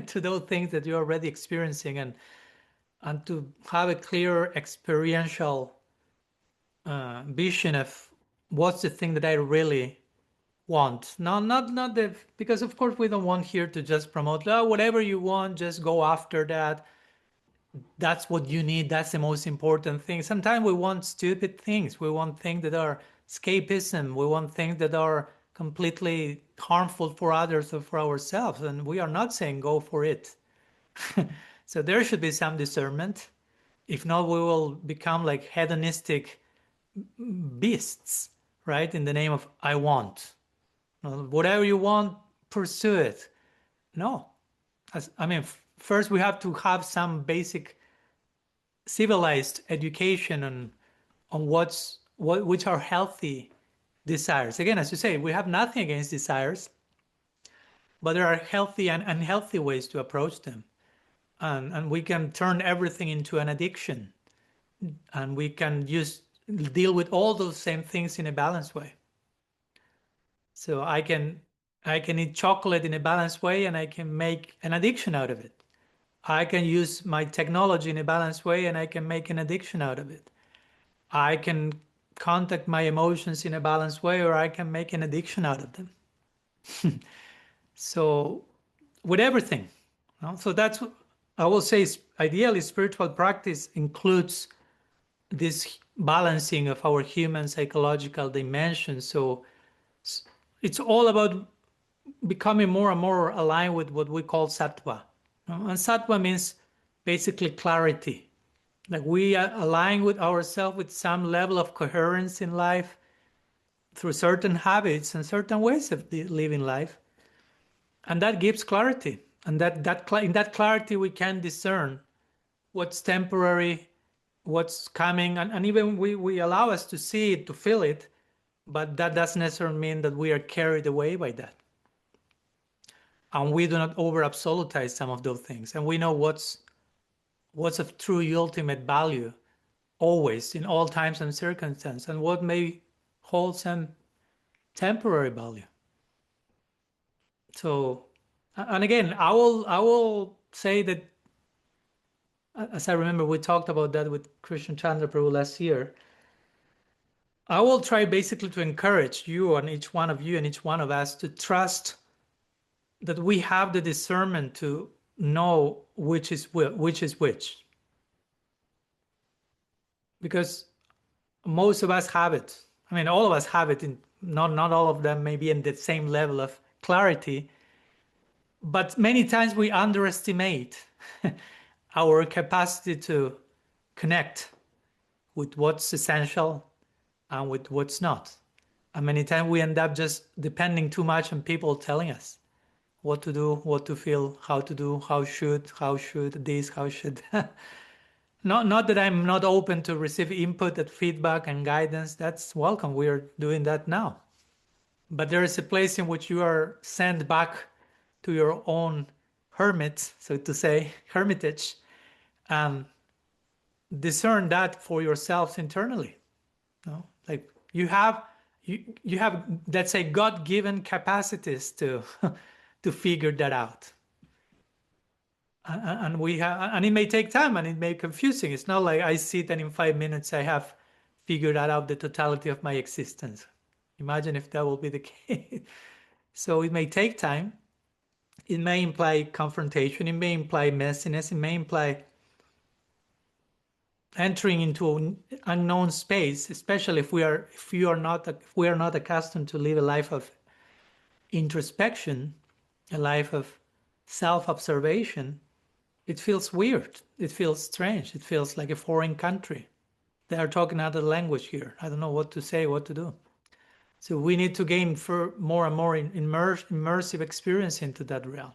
to those things that you're already experiencing, and to have a clear experiential vision of what's the thing that I really want. No, not the, because of course we don't want here to just promote, whatever you want, just go after that. That's what you need. That's the most important thing. Sometimes we want stupid things. We want things that are escapism. We want things that are completely harmful for others or for ourselves. And we are not saying go for it. So there should be some discernment. If not, we will become like hedonistic beasts, right? In the name of I want. Whatever you want, pursue it. No. First we have to have some basic civilized education on which are healthy desires. Again, as you say, we have nothing against desires, but there are healthy and unhealthy ways to approach them. And we can turn everything into an addiction. And we can deal with all those same things in a balanced way. So I can eat chocolate in a balanced way, and I can make an addiction out of it. I can use my technology in a balanced way, and I can make an addiction out of it. I can contact my emotions in a balanced way, or I can make an addiction out of them. So with everything. So that's what I will say. Ideally, spiritual practice includes this balancing of our human psychological dimensions. So it's all about becoming more and more aligned with what we call sattva. And sattva means basically clarity. Like we align with ourselves with some level of coherence in life through certain habits and certain ways of living life. And that gives clarity. And in that clarity, we can discern what's temporary, what's coming, and even we allow us to see it, to feel it, but that doesn't necessarily mean that we are carried away by that. And we do not over-absolutize some of those things. And we know what's of true ultimate value always, in all times and circumstances, and what may hold some temporary value. So, and again, I will say that, as I remember, we talked about that with Krishna Chandra Prabhu last year. I will try basically to encourage you and each one of you and each one of us to trust that we have the discernment to know which is which. Because most of us have it. I mean, all of us have it. Not all of them may be in the same level of clarity, but many times we underestimate our capacity to connect with what's essential and with what's not. And many times we end up just depending too much on people telling us what to do, what to feel, how to do, how should this, how should. Not that I'm not open to receive input and feedback and guidance. That's welcome. We are doing that now. But there is a place in which you are sent back to your own hermit, so to say, hermitage, and discern that for yourselves internally. Like you have, let's say, God-given capacities to to figure that out. And it may take time and it may be confusing. It's not like I sit and in 5 minutes I have figured out the totality of my existence. Imagine if that will be the case. So it may take time. It may imply confrontation. It may imply messiness. It may imply entering into an unknown space, especially if we are not accustomed to live a life of introspection, a life of self-observation, it feels weird. It feels strange. It feels like a foreign country. They are talking another language here. I don't know what to say, what to do. So we need to gain more and more immersive experience into that realm.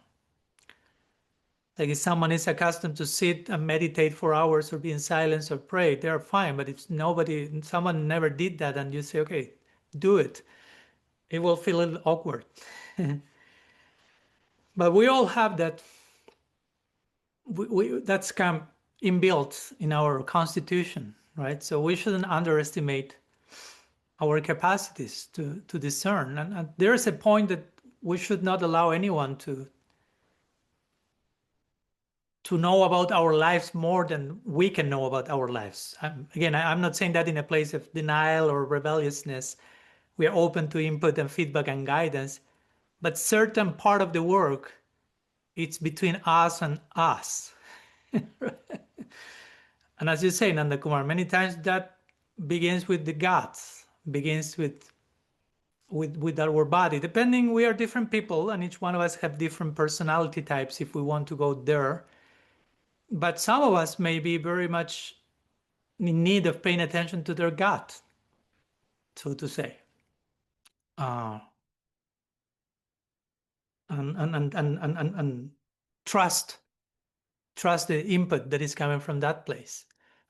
Like if someone is accustomed to sit and meditate for hours or be in silence or pray, they're fine. But if someone never did that and you say, okay, do it, it will feel a little awkward. But we all have that. That's kind of inbuilt in our constitution, right? So we shouldn't underestimate our capacities to discern. And there's a point that we should not allow anyone to know about our lives more than we can know about our lives. I'm not saying that in a place of denial or rebelliousness. We are open to input and feedback and guidance, but certain part of the work, it's between us and us. And as you say, Nanda Kumar, many times that begins with the guts, begins with our body. Depending, we are different people, and each one of us have different personality types if we want to go there. But some of us may be very much in need of paying attention to their gut, so to say. And trust the input that is coming from that place,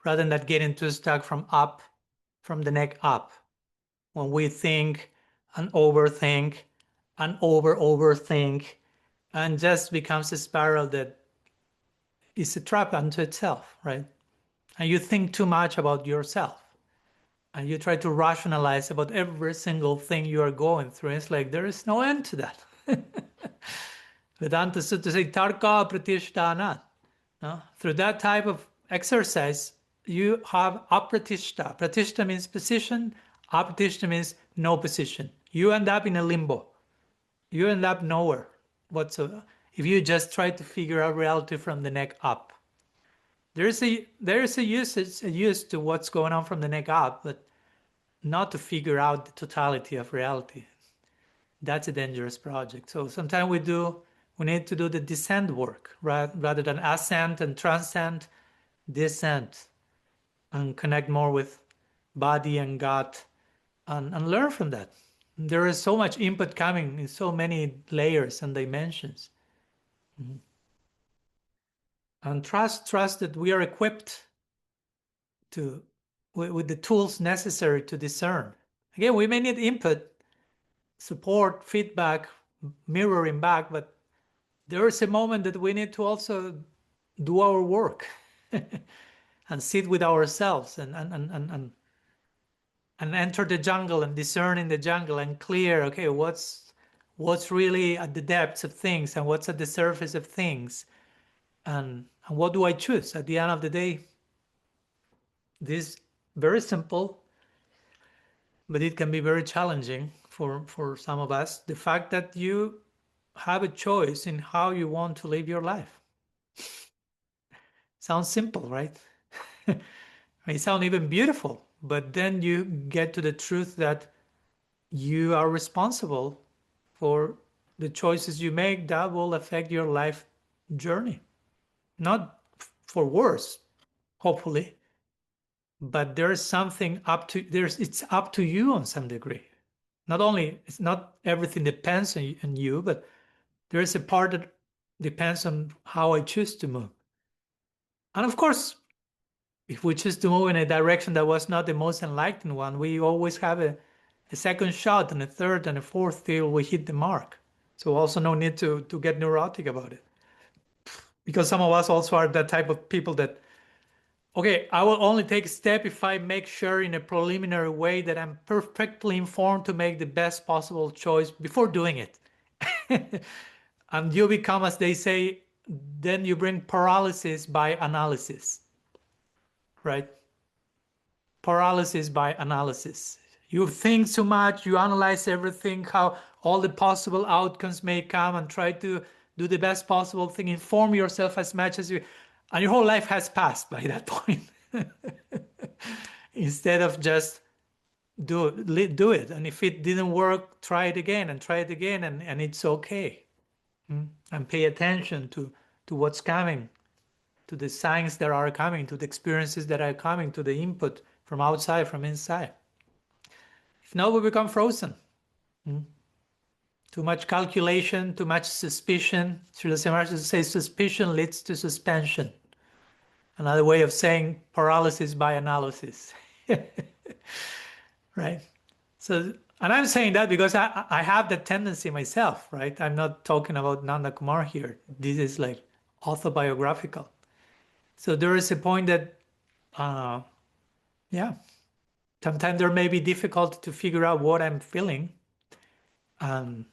rather than that getting too stuck from the neck up. When we think and overthink and overthink, and just becomes a spiral that is a trap unto itself, right? And you think too much about yourself, and you try to rationalize about every single thing you are going through. It's like there is no end to that. Vedanta Sutta says, Tarka Pratishtana. No? Through that type of exercise, you have apratishta. Pratishta means position, apratishta means no position. You end up in a limbo. You end up nowhere whatsoever if you just try to figure out reality from the neck up. There is a use to what's going on from the neck up, but not to figure out the totality of reality. That's a dangerous project. So sometimes we need to do the descent work rather than ascent and transcend, descent, and connect more with body and gut and learn from that. There is so much input coming in so many layers and dimensions. And trust that we are equipped with the tools necessary to discern. Again, we may need input, support, feedback, mirroring back, but there is a moment that we need to also do our work and sit with ourselves and enter the jungle and discern in the jungle and clear, okay, what's really at the depths of things and what's at the surface of things, and what do I choose? At the end of the day, this very simple, but it can be very challenging for some of us. The fact that you have a choice in how you want to live your life. Sounds simple, right? It may sound even beautiful, but then you get to the truth that you are responsible for the choices you make that will affect your life journey. Not for worse, hopefully, but there's something it's up to you on some degree. It's not everything depends on you, but there is a part that depends on how I choose to move. And of course, if we choose to move in a direction that was not the most enlightened one, we always have a second shot and a third and a fourth till we hit the mark. So also no need to get neurotic about it. Because some of us also are that type of people that, okay, I will only take a step if I make sure in a preliminary way that I'm perfectly informed to make the best possible choice before doing it. And you become, as they say, then you bring paralysis by analysis, right? Paralysis by analysis. You think too much, you analyze everything, how all the possible outcomes may come, and try to do the best possible thing, inform yourself as much as you, and your whole life has passed by that point. Instead of just do it. And if it didn't work, try it again and try it again, and it's okay. and pay attention to what's coming, to the signs that are coming, to the experiences that are coming, to the input from outside, from inside. If not, we become frozen. Too much calculation, too much suspicion. Srila Maharaj says suspicion leads to suspension. Another way of saying paralysis by analysis. Right? So, and I'm saying that because I have that tendency myself, right? I'm not talking about Nanda Kumar here. This is like autobiographical. So there is a point that, yeah, sometimes there may be difficult to figure out what I'm feeling. And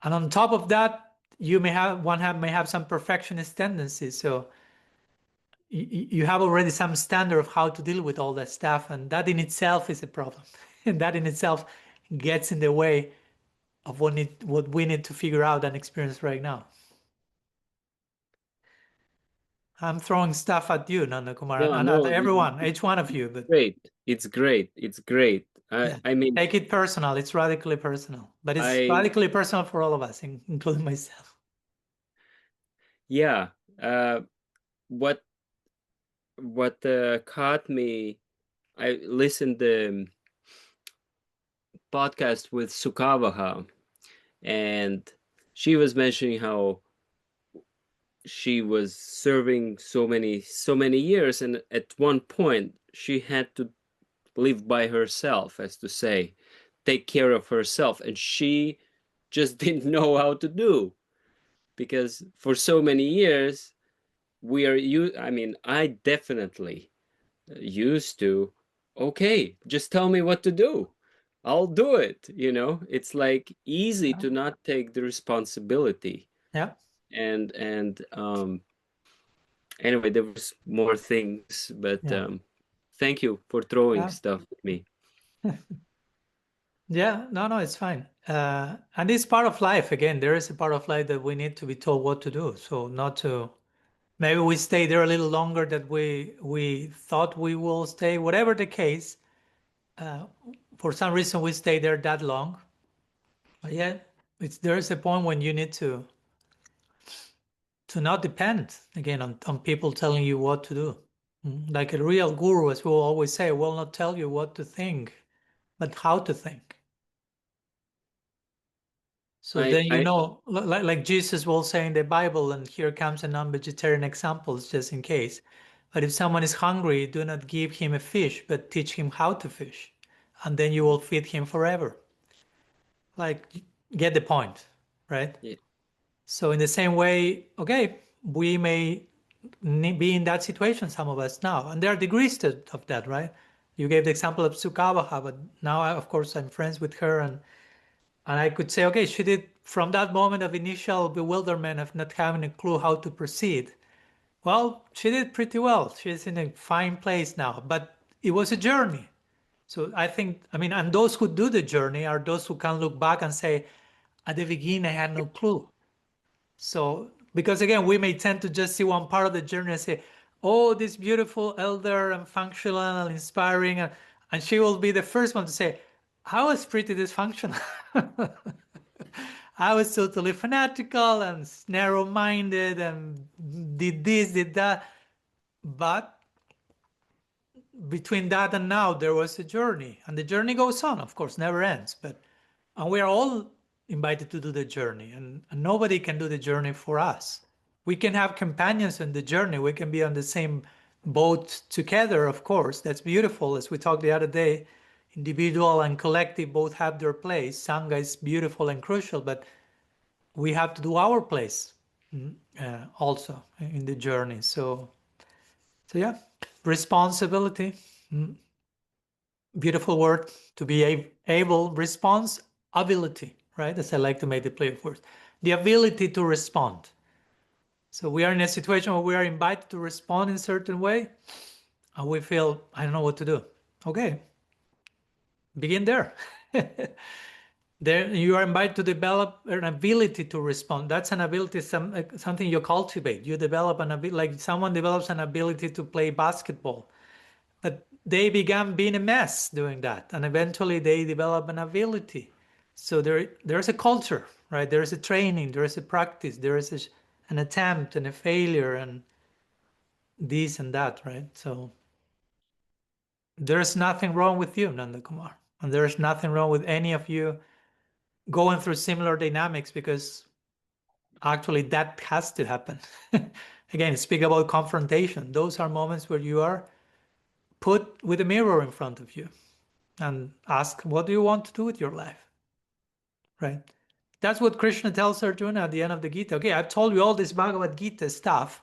on top of that, you may have some perfectionist tendencies. So you have already some standard of how to deal with all that stuff, and that in itself is a problem. And that in itself gets in the way of what we need to figure out and experience right now. I'm throwing stuff at you, Nanda Kumar, and No, at everyone, each one of you. But great. It's great. It's great. yeah, I mean, take it personal. It's radically personal, but it's radically personal for all of us, including myself. Yeah. What caught me, I listened the podcast with Sukavaha, and she was mentioning how she was serving so many years, and at one point she had to live by herself, as to say, take care of herself, and she just didn't know how to do, because for so many years I definitely used to, okay, just tell me what to do, I'll do it. It's like easy to not take the responsibility. Yeah. And anyway, there was more things, but thank you for throwing stuff at me. Yeah, no, it's fine. And it's part of life. Again, there is a part of life that we need to be told what to do. So not to, maybe we stay there a little longer than we thought we will stay. Whatever the case, for some reason we stay there that long. But yeah, there is a point when you need to not depend again on people telling you what to do. Like a real guru, as we'll always say, will not tell you what to think, but how to think. So then like Jesus will say in the Bible, and here comes a non-vegetarian example, just in case. But if someone is hungry, do not give him a fish, but teach him how to fish, and then you will feed him forever. Like, get the point, right? Yeah. So in the same way, okay, we may be in that situation, some of us now, and there are degrees of that, right? You gave the example of Sukavaha, but now, of course, I'm friends with her, and I could say, okay, she did, from that moment of initial bewilderment of not having a clue how to proceed, well, she did pretty well. She's in a fine place now, but it was a journey. So I think, and those who do the journey are those who can look back and say, at the beginning, I had no clue. So, because again, we may tend to just see one part of the journey and say, oh, this beautiful elder and functional and inspiring. And she will be the first one to say, I was pretty dysfunctional. I was totally fanatical and narrow-minded and did this, did that. But between that and now, there was a journey. And the journey goes on, of course, never ends. And we are all invited to do the journey. And nobody can do the journey for us. We can have companions on the journey. We can be on the same boat together, of course. That's beautiful. As we talked the other day, individual and collective both have their place. Sangha is beautiful and crucial, but we have to do our place also in the journey. So yeah, responsibility, beautiful word, to be able, responsibility, right? As I like to make the play of words, the ability to respond. So we are in a situation where we are invited to respond in a certain way, and we feel, I don't know what to do. Okay, begin there. There, you are invited to develop an ability to respond. That's an ability, something you cultivate. You develop an ability, like someone develops an ability to play basketball. But they began being a mess doing that, and eventually they develop an ability. So there's a culture, right? There is a training, there is a practice, there is an attempt and a failure and this and that, right? So there's nothing wrong with you, Nanda Kumar. And there's nothing wrong with any of you going through similar dynamics, because actually that has to happen. Again, speak about confrontation. Those are moments where you are put with a mirror in front of you and ask, what do you want to do with your life? Right? That's what Krishna tells Arjuna at the end of the Gita. Okay, I've told you all this Bhagavad Gita stuff.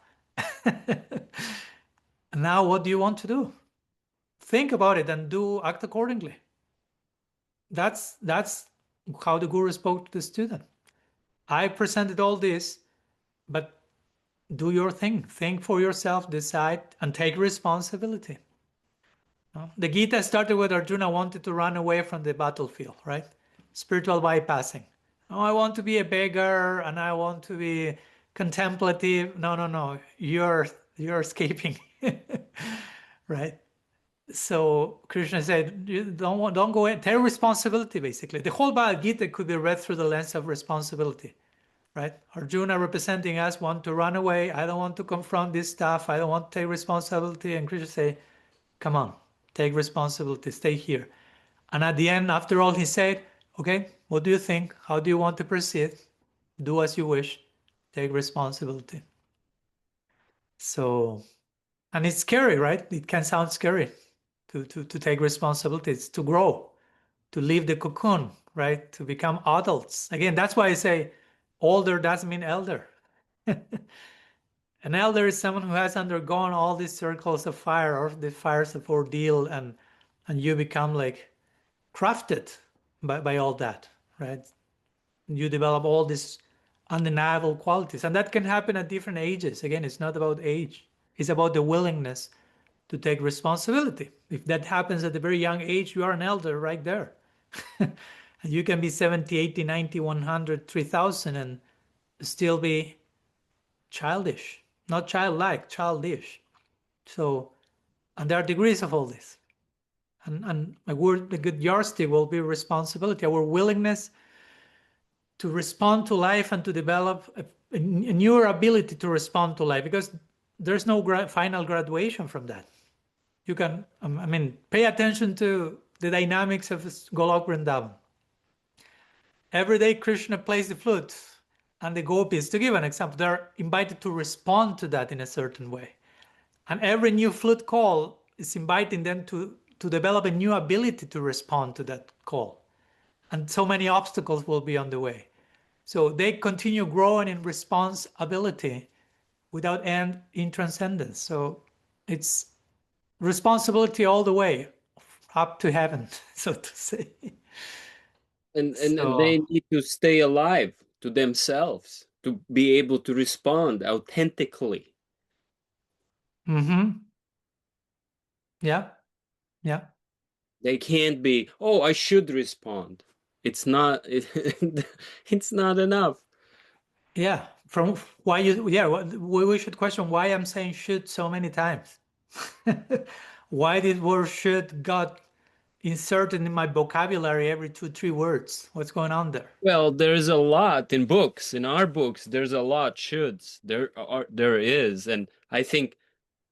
Now what do you want to do? Think about it and act accordingly. That's how the Guru spoke to the student. I presented all this, but do your thing. Think for yourself, decide, and take responsibility. The Gita started with Arjuna wanted to run away from the battlefield, right? Spiritual bypassing. Oh, I want to be a beggar and I want to be contemplative. No. You're escaping, right? So Krishna said, you don't go in. Take responsibility, basically. The whole Bhagavad Gita could be read through the lens of responsibility, right? Arjuna representing us want to run away. I don't want to confront this stuff. I don't want to take responsibility. And Krishna say, come on, take responsibility. Stay here. And at the end, after all, he said, okay, what do you think? How do you want to proceed? Do as you wish. Take responsibility. So, and it's scary, right? It can sound scary to take responsibility. It's to grow, to leave the cocoon, right? To become adults. Again, that's why I say older doesn't mean elder. An elder is someone who has undergone all these circles of fire or the fires of ordeal, and you become like crafted by all that, right? You develop all these undeniable qualities, and that can happen at different ages. Again, it's not about age. It's about the willingness to take responsibility. If that happens at a very young age, you are an elder right there. And you can be 70, 80, 90, 100, 3000 and still be childish. Not childlike, childish. So, and there are degrees of all this. And a good yardstick will be responsibility, our willingness to respond to life and to develop a newer ability to respond to life, because there's no final graduation from that. You can, pay attention to the dynamics of Golok Vrindavan. Every day Krishna plays the flute, and the gopis, to give an example, they're invited to respond to that in a certain way. And every new flute call is inviting them to develop a new ability to respond to that call. And so many obstacles will be on the way. So they continue growing in responsibility without end in transcendence. So it's responsibility all the way up to heaven, so to say. And they need to stay alive to themselves to be able to respond authentically. Yeah. They can't be, oh, I should respond. It's not. It's not enough. Yeah. From why we should question why I'm saying should so many times. Why did word should got inserted in my vocabulary every 2-3 words? What's going on there? Well, there's a lot in books. In our books, there's a lot shoulds. There is, and I think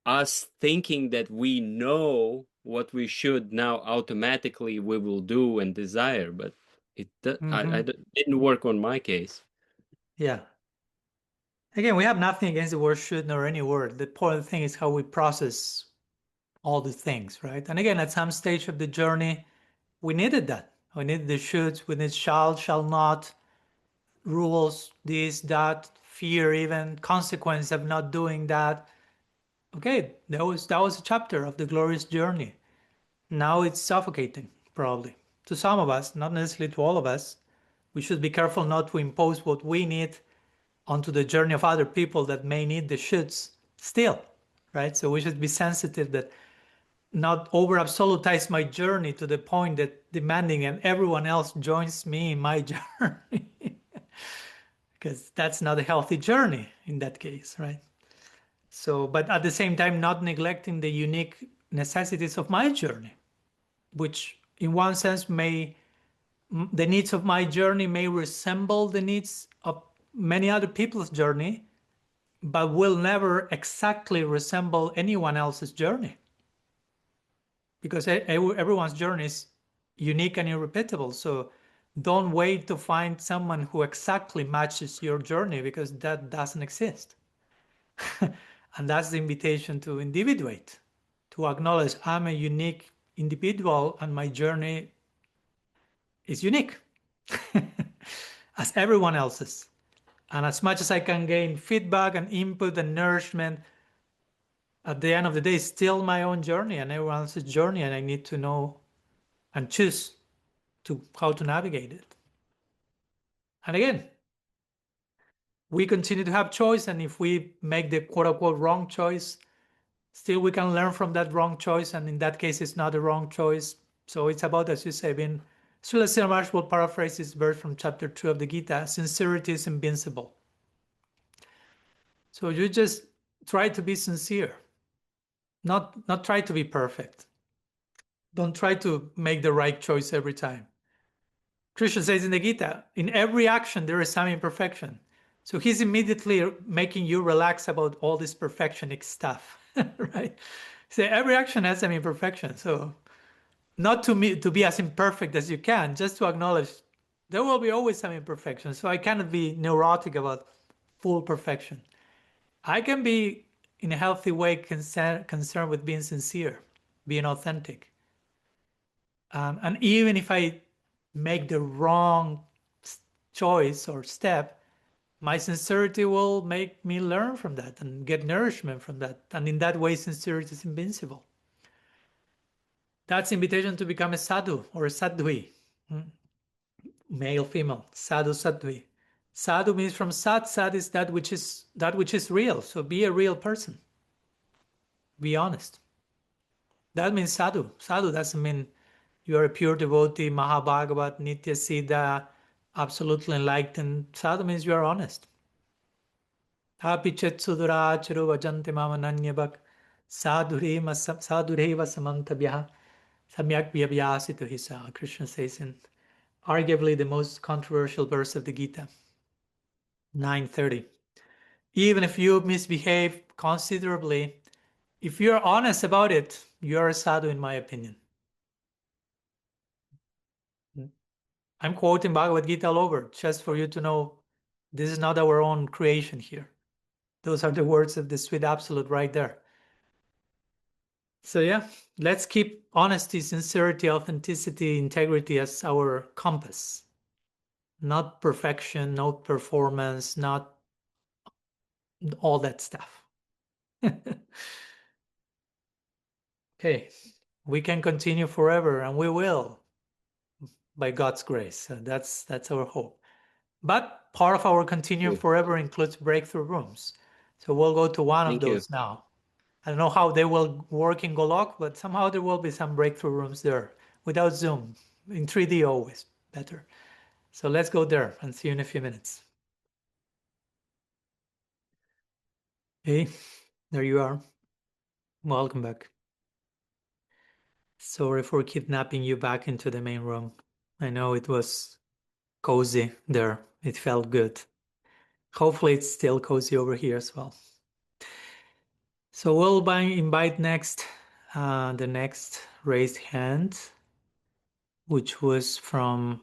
us thinking that we know what we should now automatically we will do and desire, but it didn't work on my case. Yeah. Again, we have nothing against the word should nor any word. The important thing is how we process all the things, right? And again, at some stage of the journey, we needed that. We needed the shoulds, we need shall not, rules, this, that, fear, even consequence of not doing that. Okay, that was a chapter of the glorious journey. Now it's suffocating, probably. To some of us, not necessarily to all of us. We should be careful not to impose what we need onto the journey of other people that may need the shoulds still, right? So we should be sensitive that not over absolutize my journey to the point that demanding and everyone else joins me in my journey. Because that's not a healthy journey in that case, right? So, but at the same time, not neglecting the unique necessities of my journey, which in one sense may the needs of my journey may resemble the needs of many other people's journey, but will never exactly resemble anyone else's journey. Because everyone's journey is unique and irrepeatable. So don't wait to find someone who exactly matches your journey, because that doesn't exist. And that's the invitation to individuate, to acknowledge I'm a unique individual and my journey is unique as everyone else's. And as much as I can gain feedback and input and nourishment, at the end of the day, it's still my own journey and everyone else's journey, and I need to know and choose how to navigate it. And again, we continue to have choice, and if we make the quote-unquote wrong choice, still we can learn from that wrong choice, and in that case, it's not a wrong choice. So it's about, as you say, being... Srila Maharaj will paraphrase this verse from chapter 2 of the Gita: sincerity is invincible. So you just try to be sincere, not try to be perfect. Don't try to make the right choice every time. Krishna says in the Gita, in every action there is some imperfection. So he's immediately making you relax about all this perfectionist stuff, right? So every action has some imperfection. So not to be as imperfect as you can, just to acknowledge there will be always some imperfection. So I cannot be neurotic about full perfection. I can be, in a healthy way, concerned with being sincere, being authentic. And even if I make the wrong choice or step, my sincerity will make me learn from that and get nourishment from that. And in that way, sincerity is invincible. That's invitation to become a sadhu or a sadhvi, male, female, sadhu, sadhvi. Sadhu means from sat. Sat is that which is real. So be a real person. Be honest. That means sadhu. Sadhu doesn't mean you are a pure devotee, Mahabhagavat, Nitya Siddha, absolutely enlightened. Sadhu means you are honest. Api chet suduracharu vajanti mamananyabhak sadhureva samantabhya samyak vyabhyasitu hisa. Krishna says in arguably the most controversial verse of the Gita, 9:30. Even if you misbehave considerably, if you're honest about it, you're a sadhu, in my opinion. I'm quoting Bhagavad Gita all over, just for you to know this is not our own creation here. Those are the words of the sweet absolute right there. So yeah, let's keep honesty, sincerity, authenticity, integrity as our compass. Not perfection, not performance, not all that stuff. Okay, we can continue forever, and we will, by God's grace. So that's our hope. But part of our continue forever includes breakthrough rooms. So we'll go to one of those now. I don't know how they will work in Golok, but somehow there will be some breakthrough rooms there without Zoom, in 3D always better. So let's go there and see you in a few minutes. Hey, there you are. Welcome back. Sorry for kidnapping you back into the main room. I know it was cozy there. It felt good. Hopefully it's still cozy over here as well. So we'll invite next the next raised hand, which was from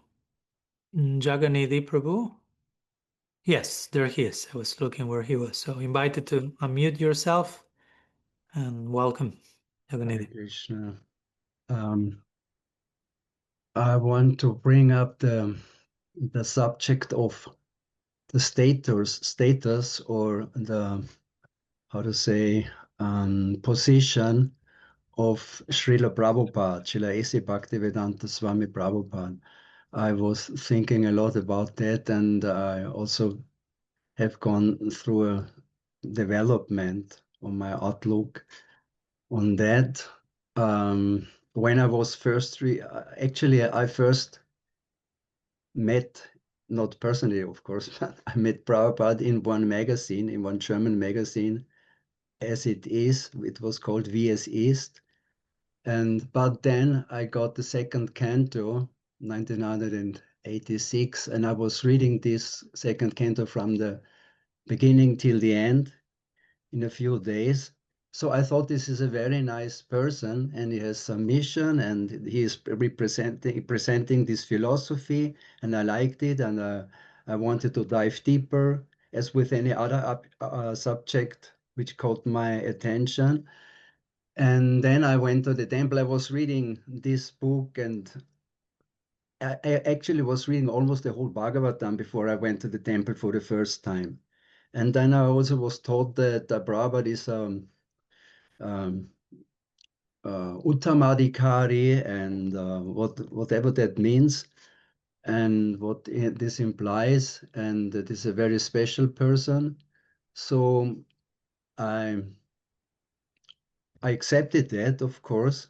Jaganidhi Prabhu. Yes, there he is. I was looking where he was. So invited to unmute yourself and welcome, Jaganidhi. Krishna. I want to bring up the subject of the status or the, how to say, position of Srila Prabhupada, Srila A.C. Bhaktivedanta Swami Prabhupada. I was thinking a lot about that, and I also have gone through a development on my outlook on that. When I was first, actually, I first met, not personally, of course, but I met Prabhupada in one magazine, in one German magazine, as it is. It was called VS East. But then I got the second canto 1986, and I was reading this second canto from the beginning till the end in a few days. So I thought this is a very nice person, and he has some mission, and he is presenting this philosophy, and I liked it, and I wanted to dive deeper, as with any other subject which caught my attention. And then I went to the temple. I was reading this book, and I actually was reading almost the whole Bhagavatam before I went to the temple for the first time. And then I also was taught that Prabhupada is um, uttama-adikari, and whatever that means and what this implies, and that is a very special person. So I accepted that, of course.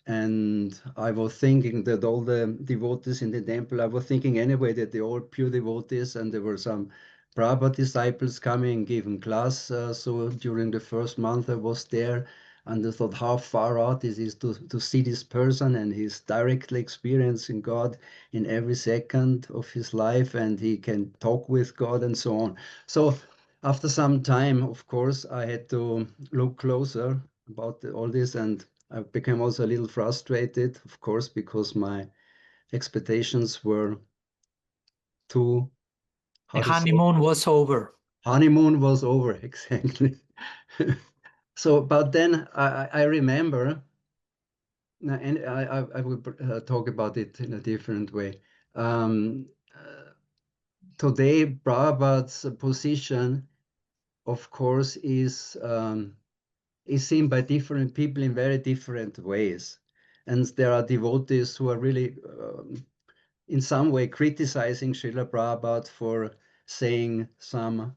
And I was thinking that all the devotees in the temple, I was thinking anyway that they're all pure devotees, and there were some Prabhupada disciples coming and giving class. So during the first month I was there, and I thought how far out it is to see this person, and he's directly experiencing God in every second of his life, and he can talk with God and so on. So after some time, of course, I had to look closer about all this, and I became also a little frustrated, of course, because my expectations were too, The how to say, honeymoon was over. honeymoon was over, exactly. So, but then I remember, and I will talk about it in a different way. Today, Prabhupada's position, of course, is seen by different people in very different ways. And there are devotees who are really, in some way, criticizing Srila Prabhupada for saying some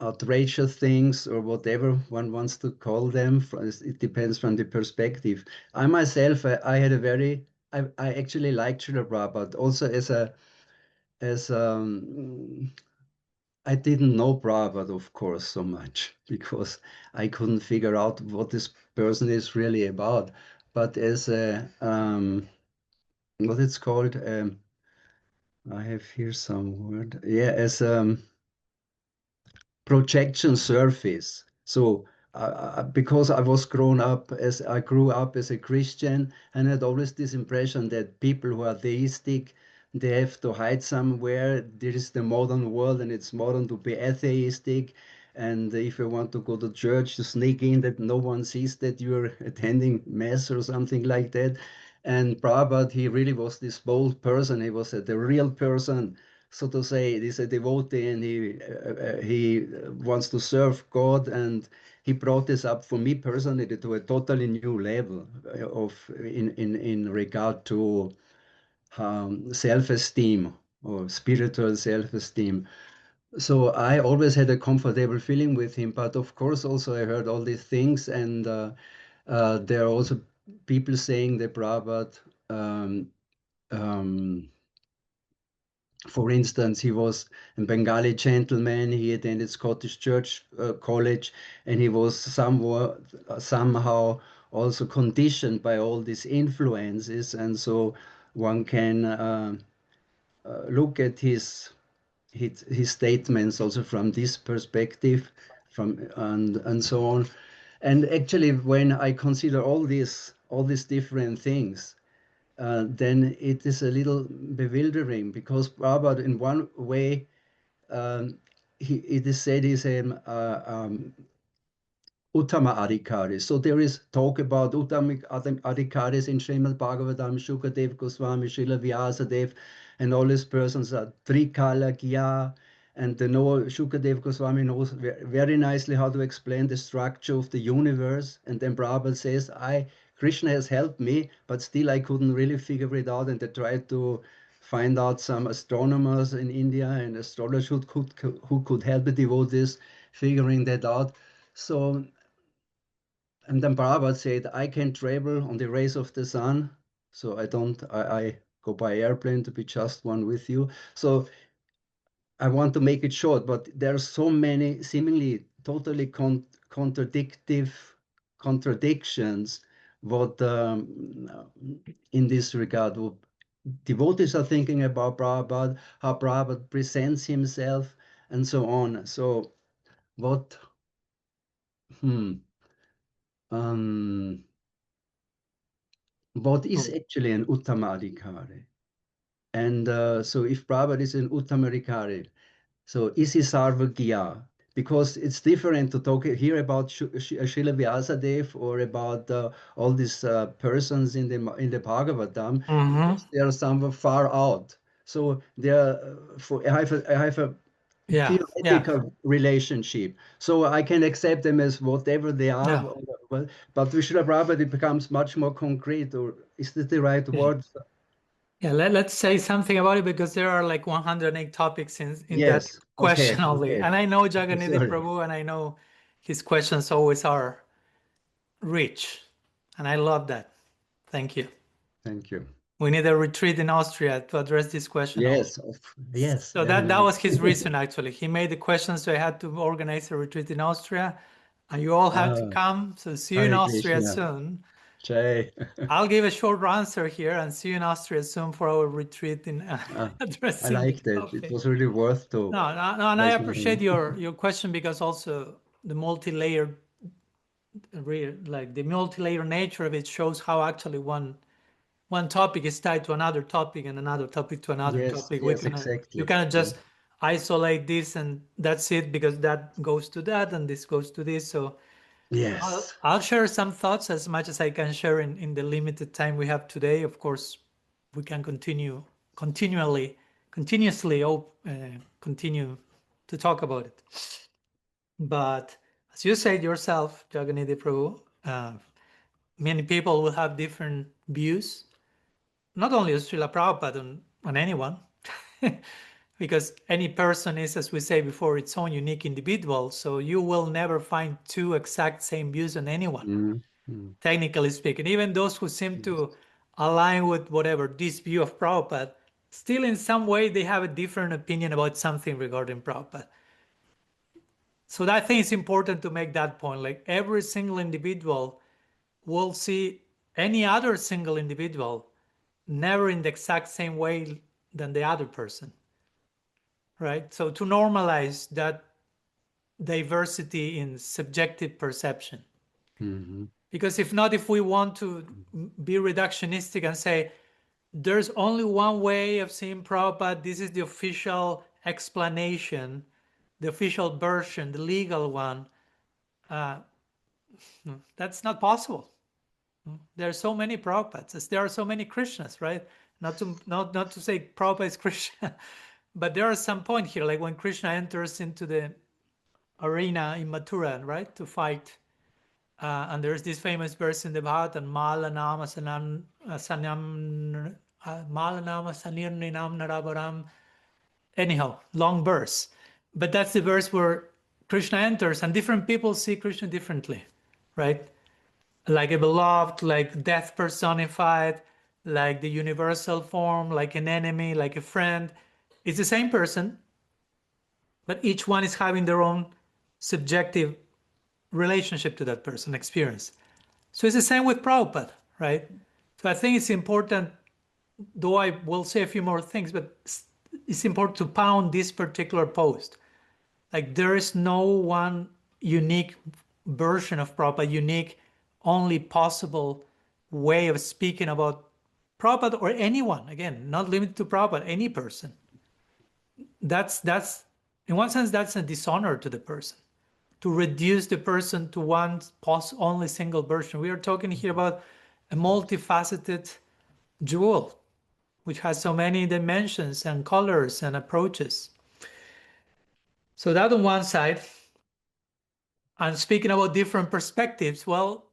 outrageous things, or whatever one wants to call them. It depends from the perspective. I myself, I had a very, I actually liked Srila Prabhupada also as I didn't know Prabhupada, of course, so much, because I couldn't figure out what this person is really about. But as a, what it's called, I have here some word. Yeah, as projection surface. So because I grew up as a Christian, and had always this impression that people who are theistic, they have to hide somewhere. There is the modern world, and it's modern to be atheistic. And if you want to go to church, to sneak in that no one sees that you're attending mass or something like that. And Prabhupada, he really was this bold person. He was the real person, so to say. He's a devotee, and he wants to serve God, and he brought this up for me personally to a totally new level in regard to self-esteem, or spiritual self-esteem. So I always had a comfortable feeling with him, but of course also I heard all these things, and there are also people saying that Prabhupada, um, um, for instance, he was a Bengali gentleman. He attended Scottish Church College, and he was somehow also conditioned by all these influences. And so one can look at his statements also from this perspective, and so on. And actually, when I consider all these different things, then it is a little bewildering, because Prabhupada, in one way, it is said he's an uttama-adikari. So there is talk about uttama-adikaris in Srimad Bhagavatam, Shukadev Goswami, Srila Vyasadeva, and all these persons are Trikala, Gya, and they know, Shukadev Goswami knows very nicely how to explain the structure of the universe. And then Prabhupada says, Krishna has helped me, but still I couldn't really figure it out. And they tried to find out some astronomers in India and astrologers who could help the devotees figuring that out. So, and then Prabhupada said, I can travel on the rays of the sun, so I go by airplane to be just one with you. So I want to make it short, but there are so many seemingly totally contradictions what in this regard, what devotees are thinking about Prabhupada, how Prabhupada presents himself, and so on. So what what is actually an uttama-adikari? And so if Prabhupada is an uttama-adikari, so is he sarvagya? Because it's different to talk here about Srila Vyasadeva or about all these persons in the Bhagavatam, because they are somewhere far out. So they are, I have a theoretical relationship. So I can accept them as whatever they are. Yeah. But with Srila Prabhupada, it becomes much more concrete. Or is this the right word? Yeah, let's say something about it, because there are like 108 topics in that question only. And I know Jagannath Prabhu, and I know his questions always are rich. And I love that. Thank you. Thank you. We need a retreat in Austria to address this question. Yes, yes. So that was his reason, actually. He made the question, so I had to organize a retreat in Austria. And you all have to come. So see you in Austria soon. Jai. I'll give a short answer here, and see you in Austria soon for our retreat in addressing. I liked it. It was really worth to. No, and I appreciate your question, because also the multi-layered, like the multi-layered nature of it shows how actually one topic is tied to another topic, and another topic to another topic. Yes, exactly. You cannot just isolate this and that's it, because that goes to that and this goes to this. So yes, I'll share some thoughts as much as I can share in the limited time we have today. Of course, we can continuously continue to talk about it. But as you said yourself, Jagannath Prabhu, many people will have different views, not only of Srila Prabhupada, on anyone, because any person is, as we say before, its own unique individual. So you will never find two exact same views on anyone, technically speaking. Even those who seem to align with whatever this view of Prabhupada, still in some way they have a different opinion about something regarding Prabhupada. So I think it's important to make that point. Like every single individual will see any other single individual never in the exact same way than the other person, right? So to normalize that diversity in subjective perception. Because if not, if we want to be reductionistic and say, there's only one way of seeing Prabhupada, this is the official explanation, the official version, the legal one, that's not possible. There are so many Prabhupads, as there are so many Krishnas, right? Not to say Prabhupada is Krishna, but there are some point here, like when Krishna enters into the arena in Mathura, right, to fight, and there's this famous verse in the Bhagavatam, Malanama Sanirninam Narabaram. Anyhow, long verse, but that's the verse where Krishna enters, and different people see Krishna differently, right? Like a beloved, like death personified, like the universal form, like an enemy, like a friend. It's the same person, but each one is having their own subjective relationship to that person, experience. So it's the same with Prabhupada, right? So I think it's important, though I will say a few more things, but it's important to pound this particular post. Like there is no one unique version of Prabhupada, unique, only possible way of speaking about Prabhupada or anyone. Again, not limited to Prabhupada, any person. That's in one sense, that's a dishonor to the person, to reduce the person to one only single version. We are talking here about a multifaceted jewel, which has so many dimensions and colors and approaches. So that on one side. And speaking about different perspectives, well,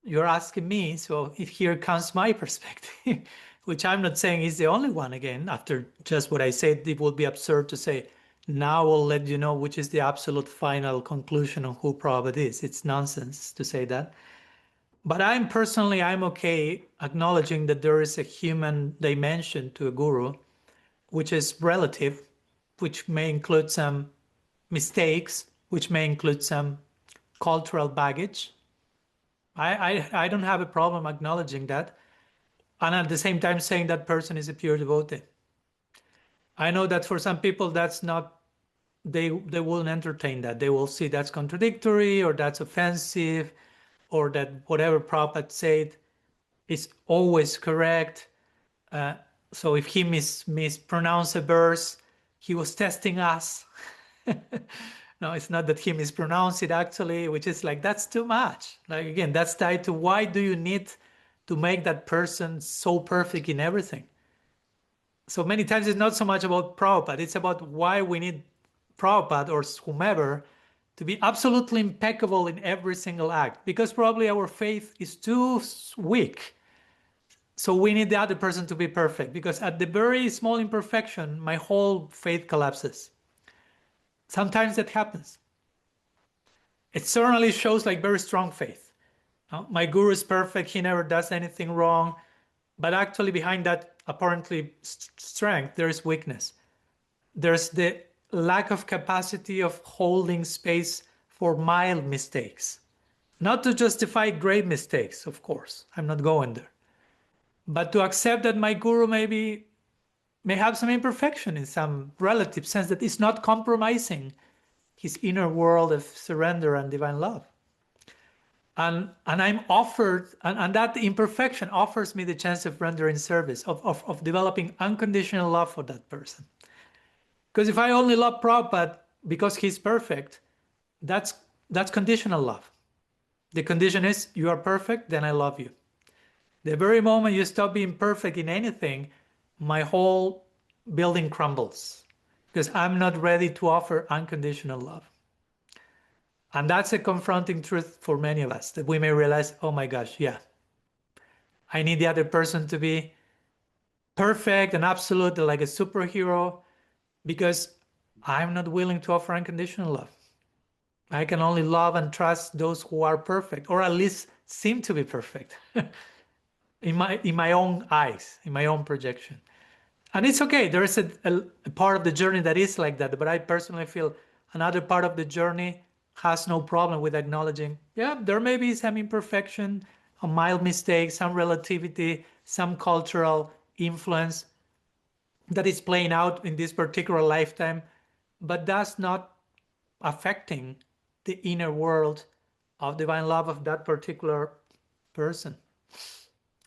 you're asking me, so here comes my perspective, which I'm not saying is the only one. Again, after just what I said, it would be absurd to say, now we'll let you know which is the absolute final conclusion on who Prabhupada is. It's nonsense to say that. But I'm okay acknowledging that there is a human dimension to a guru, which is relative, which may include some mistakes, which may include some cultural baggage, I don't have a problem acknowledging that, and at the same time saying that person is a pure devotee. I know that for some people that's not, they won't entertain that. They will see that's contradictory, or that's offensive, or that whatever Prabhupada said is always correct. So if he mispronounced a verse, he was testing us. No, it's not that he mispronounced it actually, which is like, that's too much. Like, again, that's tied to why do you need to make that person so perfect in everything? So many times it's not so much about Prabhupada, it's about why we need Prabhupada or whomever to be absolutely impeccable in every single act, because probably our faith is too weak. So we need the other person to be perfect, because at the very small imperfection, my whole faith collapses. Sometimes that happens. It certainly shows like very strong faith. My guru is perfect, he never does anything wrong, but actually behind that apparently strength, there is weakness. There's the lack of capacity of holding space for mild mistakes. Not to justify great mistakes, of course, I'm not going there. But to accept that my guru may have some imperfection in some relative sense, that is not compromising his inner world of surrender and divine love. And I'm offered, and that imperfection offers me the chance of rendering service, of developing unconditional love for that person. Because if I only love Prabhupada because he's perfect, that's conditional love. The condition is, you are perfect, then I love you. The very moment you stop being perfect in anything, my whole building crumbles, because I'm not ready to offer unconditional love. And that's a confronting truth for many of us, that we may realize, oh my gosh, yeah, I need the other person to be perfect and absolute, like a superhero, because I'm not willing to offer unconditional love. I can only love and trust those who are perfect, or at least seem to be perfect. in my own eyes, in my own projection. And it's okay. There is a part of the journey that is like that, but I personally feel another part of the journey has no problem with acknowledging, yeah, there may be some imperfection, a mild mistake, some relativity, some cultural influence that is playing out in this particular lifetime, but that's not affecting the inner world of divine love of that particular person.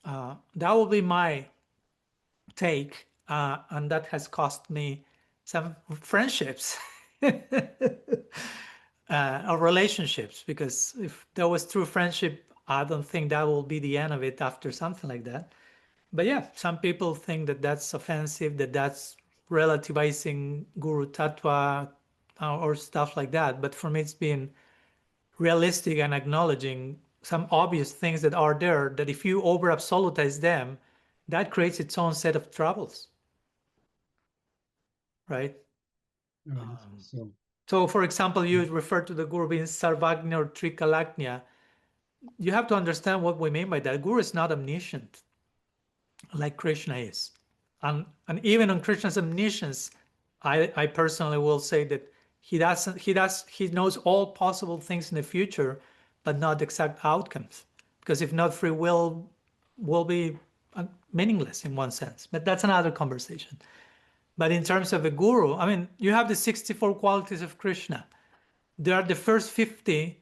That will be my take, and that has cost me some friendships or relationships, because if there was true friendship, I don't think that will be the end of it after something like that. But yeah, some people think that that's offensive, that that's relativizing Guru Tattva or stuff like that. But for me, it's been realistic and acknowledging some obvious things that are there, that if you over absolutize them, that creates its own set of troubles, right? Right. So for example, you refer to the Guru being Sarvagna or Trikalagna. You have to understand what we mean by that. Guru is not omniscient like Krishna is. And even on Krishna's omniscience, I personally will say that he knows all possible things in the future, but not the exact outcomes. Because if not, free will be meaningless in one sense. But that's another conversation. But in terms of a guru, I mean, you have the 64 qualities of Krishna. There are the first 50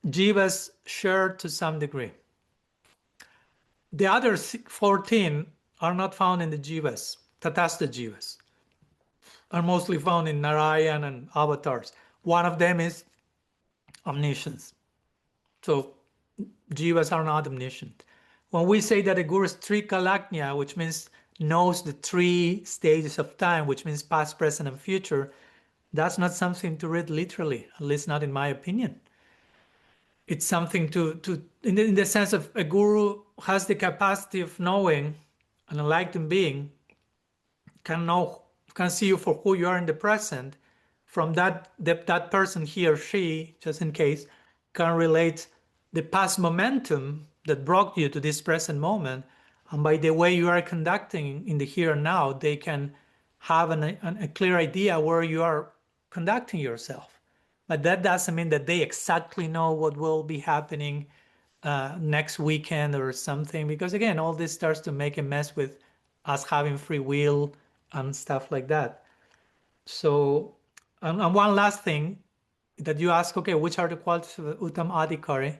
jivas shared to some degree. The other 14 are not found in the jivas, tatastha jivas, are mostly found in Narayan and avatars. One of them is omniscience. So jivas are not omniscient. When we say that a guru is trikalagna, which means knows the 3 stages of time, which means past, present, and future, that's not something to read literally, at least not in my opinion. It's something to in the sense of a guru has the capacity of knowing, an enlightened being can see you for who you are in the present. From that person, he or she, just in case, can relate the past momentum that brought you to this present moment, and by the way you are conducting in the here and now, they can have a clear idea where you are conducting yourself. But that doesn't mean that they exactly know what will be happening next weekend or something, because again, all this starts to make a mess with us having free will and stuff like that. So, and one last thing that you ask, okay, which are the qualities of the uttama-adikari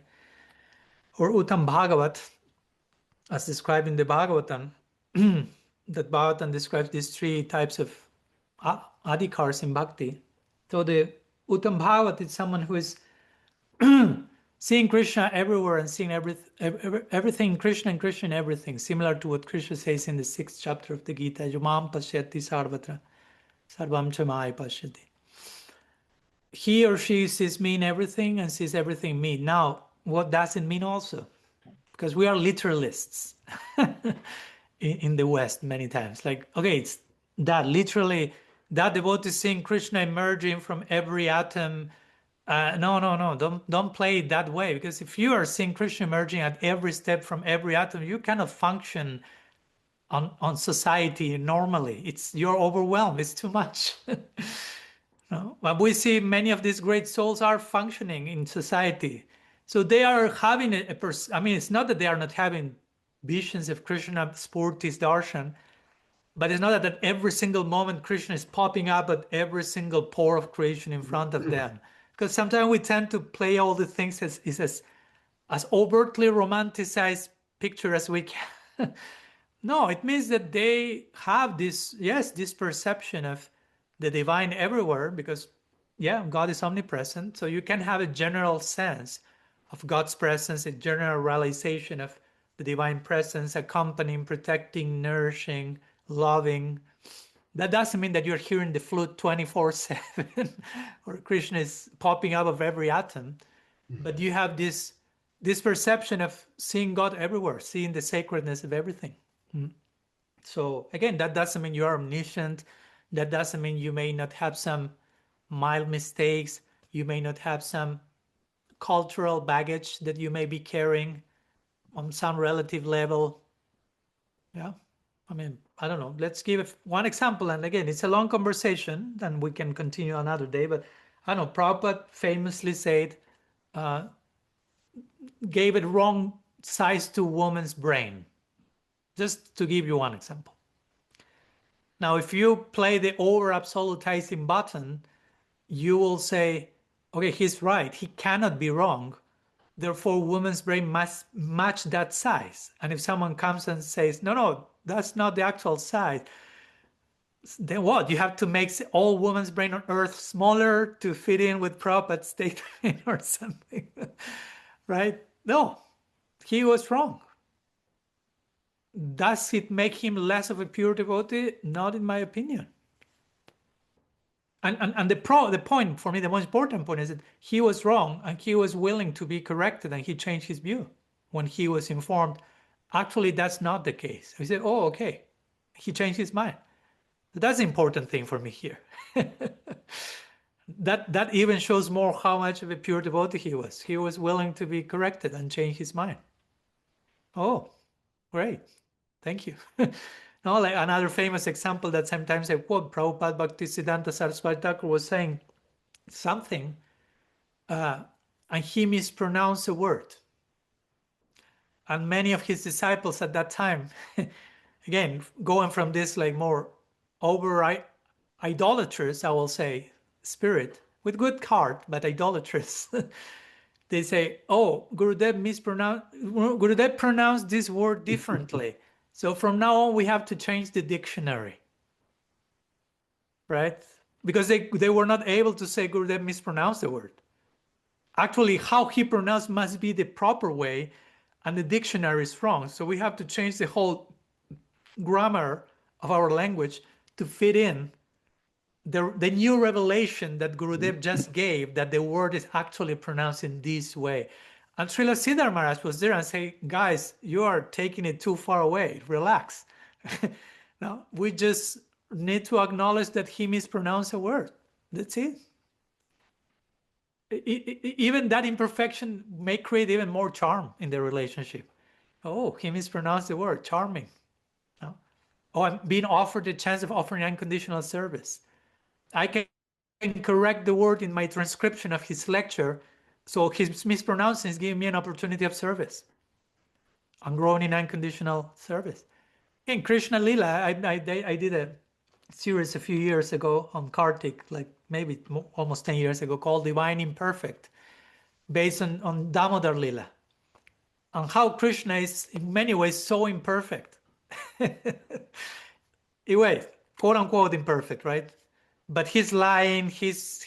or uttam-bhagavat, as described in the Bhagavatam, that Bhagavatam describes these three types of adhikars in bhakti. So the uttam-bhagavat is someone who is seeing Krishna everywhere and seeing everything Krishna and Krishna in everything, similar to what Krishna says in the 6th chapter of the Gita, Yamam pashyati sarvatra sarvam cha maya pashyati. He or she sees me in everything and sees everything me. Now, what does it mean also? Because we are literalists in the West many times. Like, okay, it's that literally, that devotee seeing Krishna emerging from every atom. No, don't play it that way. Because if you are seeing Krishna emerging at every step from every atom, you cannot function on society normally. You're overwhelmed. It's too much. No? But we see many of these great souls are functioning in society. So they are having I mean, it's not that they are not having visions of Krishna, Spurtis, Darshan, but it's not that every single moment Krishna is popping up at every single pore of creation in front of them. Because sometimes we tend to play all the things as overtly romanticized picture as we can. No, it means that they have this perception of the divine everywhere, because God is omnipresent. So you can have a general sense of God's presence, a general realization of the divine presence, accompanying, protecting, nourishing, loving. That doesn't mean that you're hearing the flute 24/7 or Krishna is popping out of every atom, but you have this perception of seeing God everywhere, seeing the sacredness of everything. So again, that doesn't mean you're omniscient. That doesn't mean you may not have some mild mistakes. You may not have some cultural baggage that you may be carrying on some relative level. Yeah. I mean, I don't know. Let's give one example. And again, it's a long conversation and we can continue another day. But I don't know, Prabhupada famously said, gave it wrong size to woman's brain. Just to give you one example. Now, if you play the over-absolutizing button, you will say, okay, he's right. He cannot be wrong. Therefore, woman's brain must match that size. And if someone comes and says, no, that's not the actual size, then what? You have to make all woman's brain on earth smaller to fit in with Prabhupada's statement or something, right? No, he was wrong. Does it make him less of a pure devotee? Not in my opinion. And the point for me, the most important point is that he was wrong and he was willing to be corrected and he changed his view when he was informed. Actually, that's not the case. He said, oh, okay. He changed his mind. That's the important thing for me here. That even shows more how much of a pure devotee he was. He was willing to be corrected and change his mind. Oh, great. Thank you. No, like another famous example that sometimes I quote, Prabhupada Bhaktisiddhanta Saraswati Thakur was saying something and he mispronounced a word. And many of his disciples at that time, again, going from this like more over idolatrous, I will say, spirit, with good heart, but idolatrous. They say, oh, Gurudev pronounced this word differently. So from now on, we have to change the dictionary, right? Because they were not able to say Gurudev mispronounced the word. Actually, how he pronounced must be the proper way, and the dictionary is wrong. So we have to change the whole grammar of our language to fit in the new revelation that Gurudev just gave, that the word is actually pronounced in this way. And Srila Siddhar Maharaj was there and say, guys, you are taking it too far away. Relax. Now, we just need to acknowledge that he mispronounced a word. That's it. Even that imperfection may create even more charm in the relationship. Oh, he mispronounced the word. Charming. No? Oh, I'm being offered the chance of offering unconditional service. I can correct the word in my transcription of his lecture So his mispronouncing is giving me an opportunity of service. I'm growing in unconditional service. In Krishna Lila, I did a series a few years ago on Kartik, like maybe almost 10 years ago, called Divine Imperfect, based on Damodar Lila, on how Krishna is in many ways so imperfect. Anyway, quote unquote imperfect, right? But he's lying, he's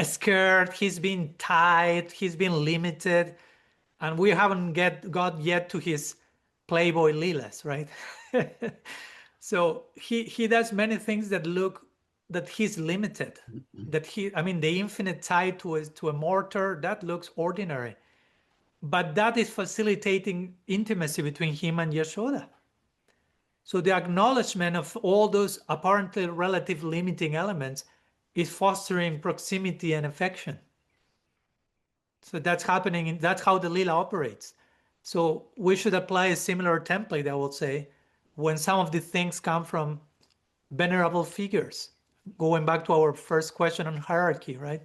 scared, he's been tied, he's been limited, and we haven't got yet to his playboy leelas, right? So he does many things that look that he's limited, that I mean the infinite tie to a mortar, that looks ordinary, but that is facilitating intimacy between him and Yashoda. So the acknowledgement of all those apparently relative limiting elements is fostering proximity and affection. So that's happening, that's how the lila operates. So we should apply a similar template, I would say, when some of the things come from venerable figures. Going back to our first question on hierarchy, right?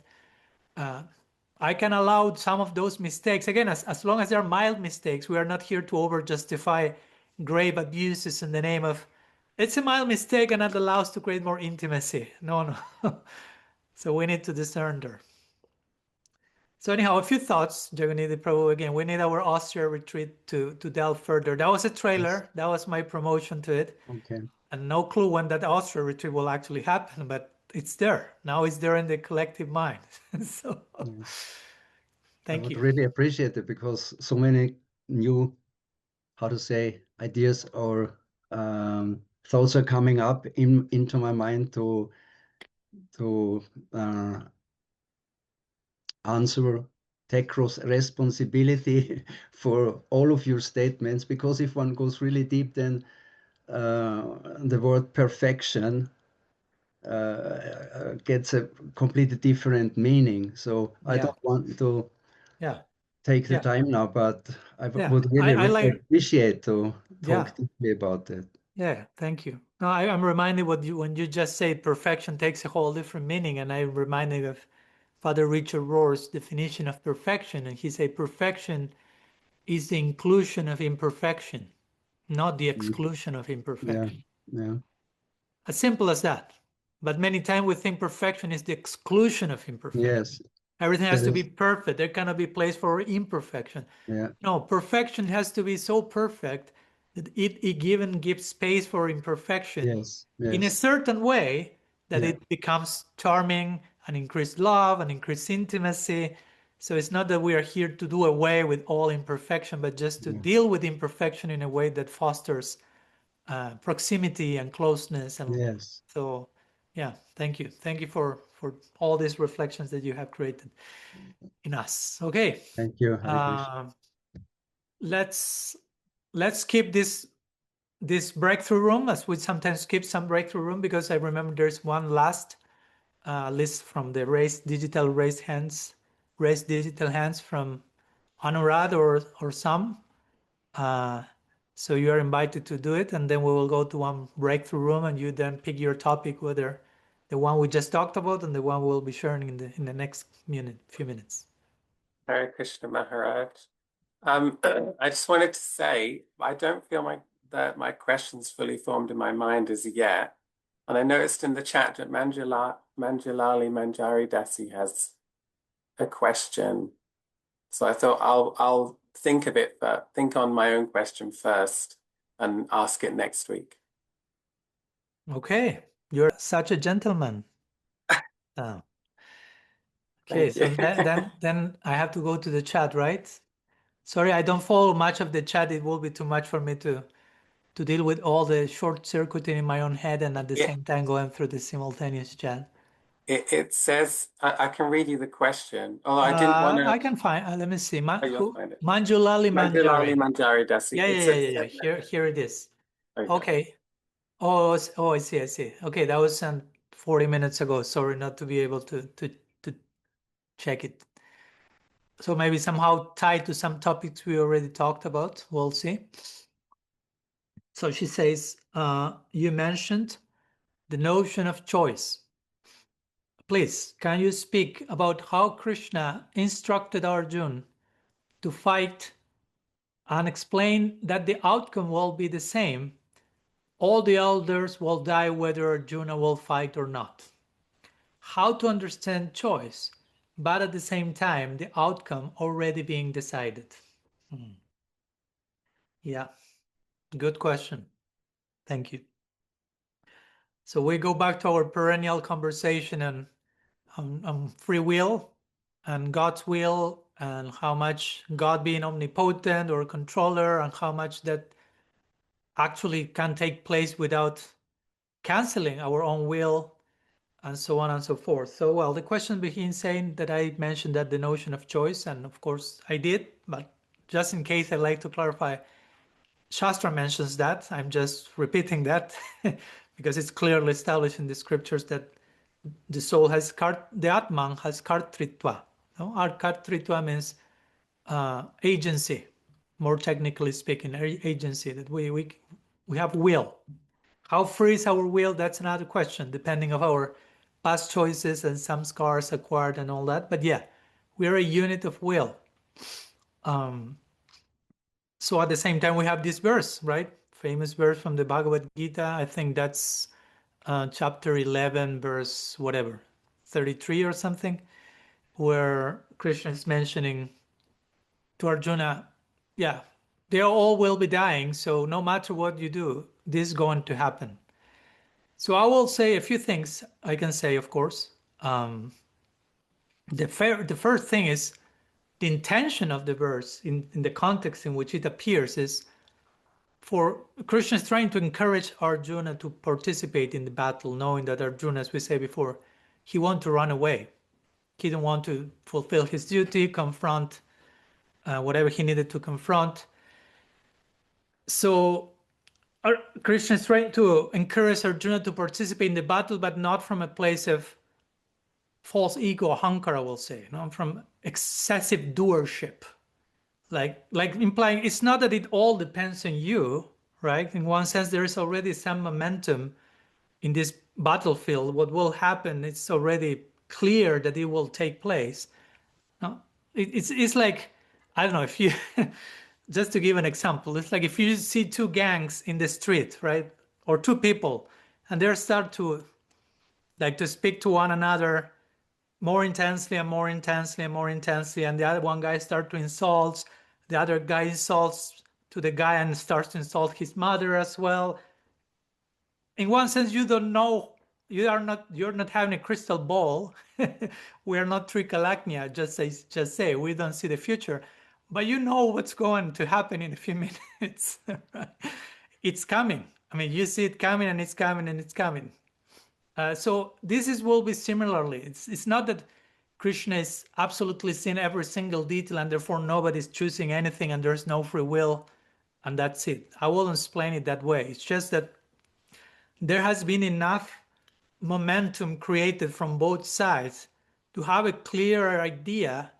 I can allow some of those mistakes, again, as long as they're mild mistakes. We are not here to over-justify grave abuses in the name of, it's a mild mistake and that allows to create more intimacy. No. So we need to discern there. So anyhow, a few thoughts, Jagannath Prabhu. Again, we need our Austria retreat to delve further. That was a trailer. Yes. That was my promotion to it. Okay. And no clue when that Austria retreat will actually happen, but it's there. Now it's there in the collective mind. So Yes. I thank would you. really appreciate it because so many new, how to say, ideas or thoughts are coming up into my mind to answer, take responsibility for all of your statements. Because if one goes really deep, then the word perfection gets a completely different meaning. So I Yeah. don't want to Yeah. take the Yeah. time now, but I Yeah. would really, I really like, appreciate to yeah. talk deeply about it. Yeah, thank you. No, I'm reminded when you just say perfection takes a whole different meaning, and I'm reminded of Father Richard Rohr's definition of perfection, and he said perfection is the inclusion of imperfection, not the exclusion of Yeah, imperfection. yeah, As simple as that. But many times we think perfection is the exclusion of imperfection. yes, Everything has that to be is, perfect. There cannot be place for imperfection. yeah, No, perfection has to be so perfect that it even gives space for imperfection yes, in a yes, certain way that yeah, it becomes charming and increased love and increased intimacy. So it's not that we are here to do away with all imperfection, but just to yeah, deal with imperfection in a way that fosters proximity and closeness. And yes. so, yeah, thank you. Thank you for all these reflections that you have created in us. Okay. Thank you, Hare Krishna. Let's keep this breakthrough room, as we sometimes skip some breakthrough room, because I remember there's one last list from the digital hands from Anurad or some. So you are invited to do it, and then we will go to one breakthrough room, and you then pick your topic, whether the one we just talked about and the one we'll be sharing in the next few minutes. Hare Krishna Maharaj. I just wanted to say I don't feel that my questions fully formed in my mind as yet. And I noticed in the chat that Manjulali Manjari Dasi has a question. So I thought I'll think of it, but think on my own question first and ask it next week. Okay, you're such a gentleman. Okay, so then I have to go to the chat, right? Sorry, I don't follow much of the chat. It will be too much for me to deal with all the short circuiting in my own head and at the same time going through the simultaneous chat. It says, I can read you the question. Although I didn't want to. I can find, let me see. You'll find it. Manjulali Manjari. Manjari Dasi. Yeah. Here it is. Okay. Oh, I see. Okay, that was sent 40 minutes ago. Sorry not to be able to check it. So maybe somehow tied to some topics we already talked about. We'll see. So she says, you mentioned the notion of choice. please, can you speak about how Krishna instructed Arjuna to fight and explain that the outcome will be the same? All the elders will die whether Arjuna will fight or not. How to understand choice, but at the same time, the outcome already being decided? Yeah, good question. Thank you. So we go back to our perennial conversation on free will and God's will, and how much God being omnipotent or controller, and how much that actually can take place without canceling our own will, and so on and so forth. So, well, the question begins saying that I mentioned that the notion of choice, and of course I did, but just in case, I'd like to clarify, Shastra mentions that. I'm just repeating that because it's clearly established in the scriptures that the soul has the Atman has kartritva. No? Our kartritva means agency, more technically speaking, agency, that we have will. How free is our will? That's another question, depending on our past choices and some scars acquired and all that. But yeah, we're a unit of will. So at the same time, we have this verse, right? Famous verse from the Bhagavad Gita. I think that's chapter 11, verse whatever, 33 or something, where Krishna is mentioning to Arjuna, yeah, they all will be dying. So no matter what you do, this is going to happen. So I will say a few things I can say, of course. The first thing is the intention of the verse in the context in which it appears is for Krishna is trying to encourage Arjuna to participate in the battle, knowing that Arjuna, as we said before, he wanted to run away. He didn't want to fulfill his duty, confront whatever he needed to confront. So Krishna is trying to encourage Arjuna to participate in the battle, but not from a place of false ego, ahankara, I will say, from excessive doership. Like implying it's not that it all depends on you, right? In one sense, there is already some momentum in this battlefield. What will happen, it's already clear that it will take place. No, it's like, I don't know, if you, just to give an example, it's like if you see two gangs in the street, right? Or two people, and they start to speak to one another more intensely and more intensely and more intensely, and the other one guy starts to insult, the other guy insults to the guy and starts to insult his mother as well. In one sense, you don't know, you're not having a crystal ball. We are not trikalagnya, just say we don't see the future, but you know what's going to happen in a few minutes. It's coming. I mean, you see it coming, and it's coming, and it's coming. So this will be similarly. It's not that Krishna is absolutely seeing every single detail and therefore nobody's choosing anything and there's no free will and that's it. I won't explain it that way. It's just that there has been enough momentum created from both sides to have a clearer idea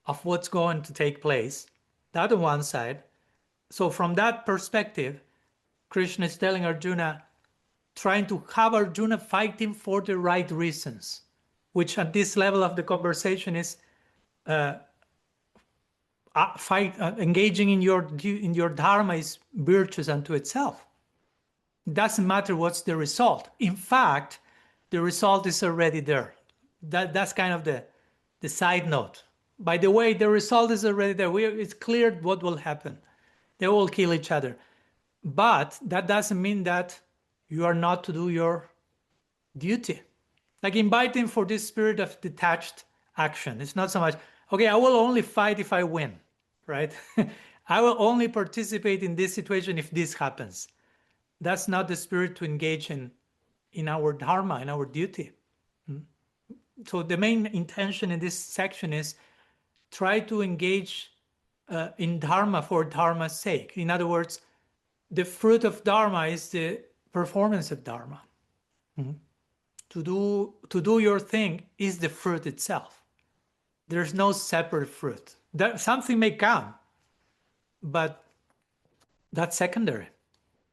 of what's going to take place. That on one side. So from that perspective, Krishna is telling Arjuna, trying to have Arjuna fighting for the right reasons, which at this level of the conversation is engaging in your dharma is virtuous unto itself. It doesn't matter what's the result. In fact, the result is already there. That's kind of the side note. By the way, the result is already there. It's clear what will happen. They will kill each other. But that doesn't mean that you are not to do your duty. Like inviting for this spirit of detached action. It's not so much, okay, I will only fight if I win, right? I will only participate in this situation if this happens. That's not the spirit to engage in our dharma, in our duty. So the main intention in this section is try to engage in dharma for dharma's sake. In other words, the fruit of dharma is the performance of dharma. To do your thing is the fruit itself. There's no separate fruit. Something may come, but that's secondary.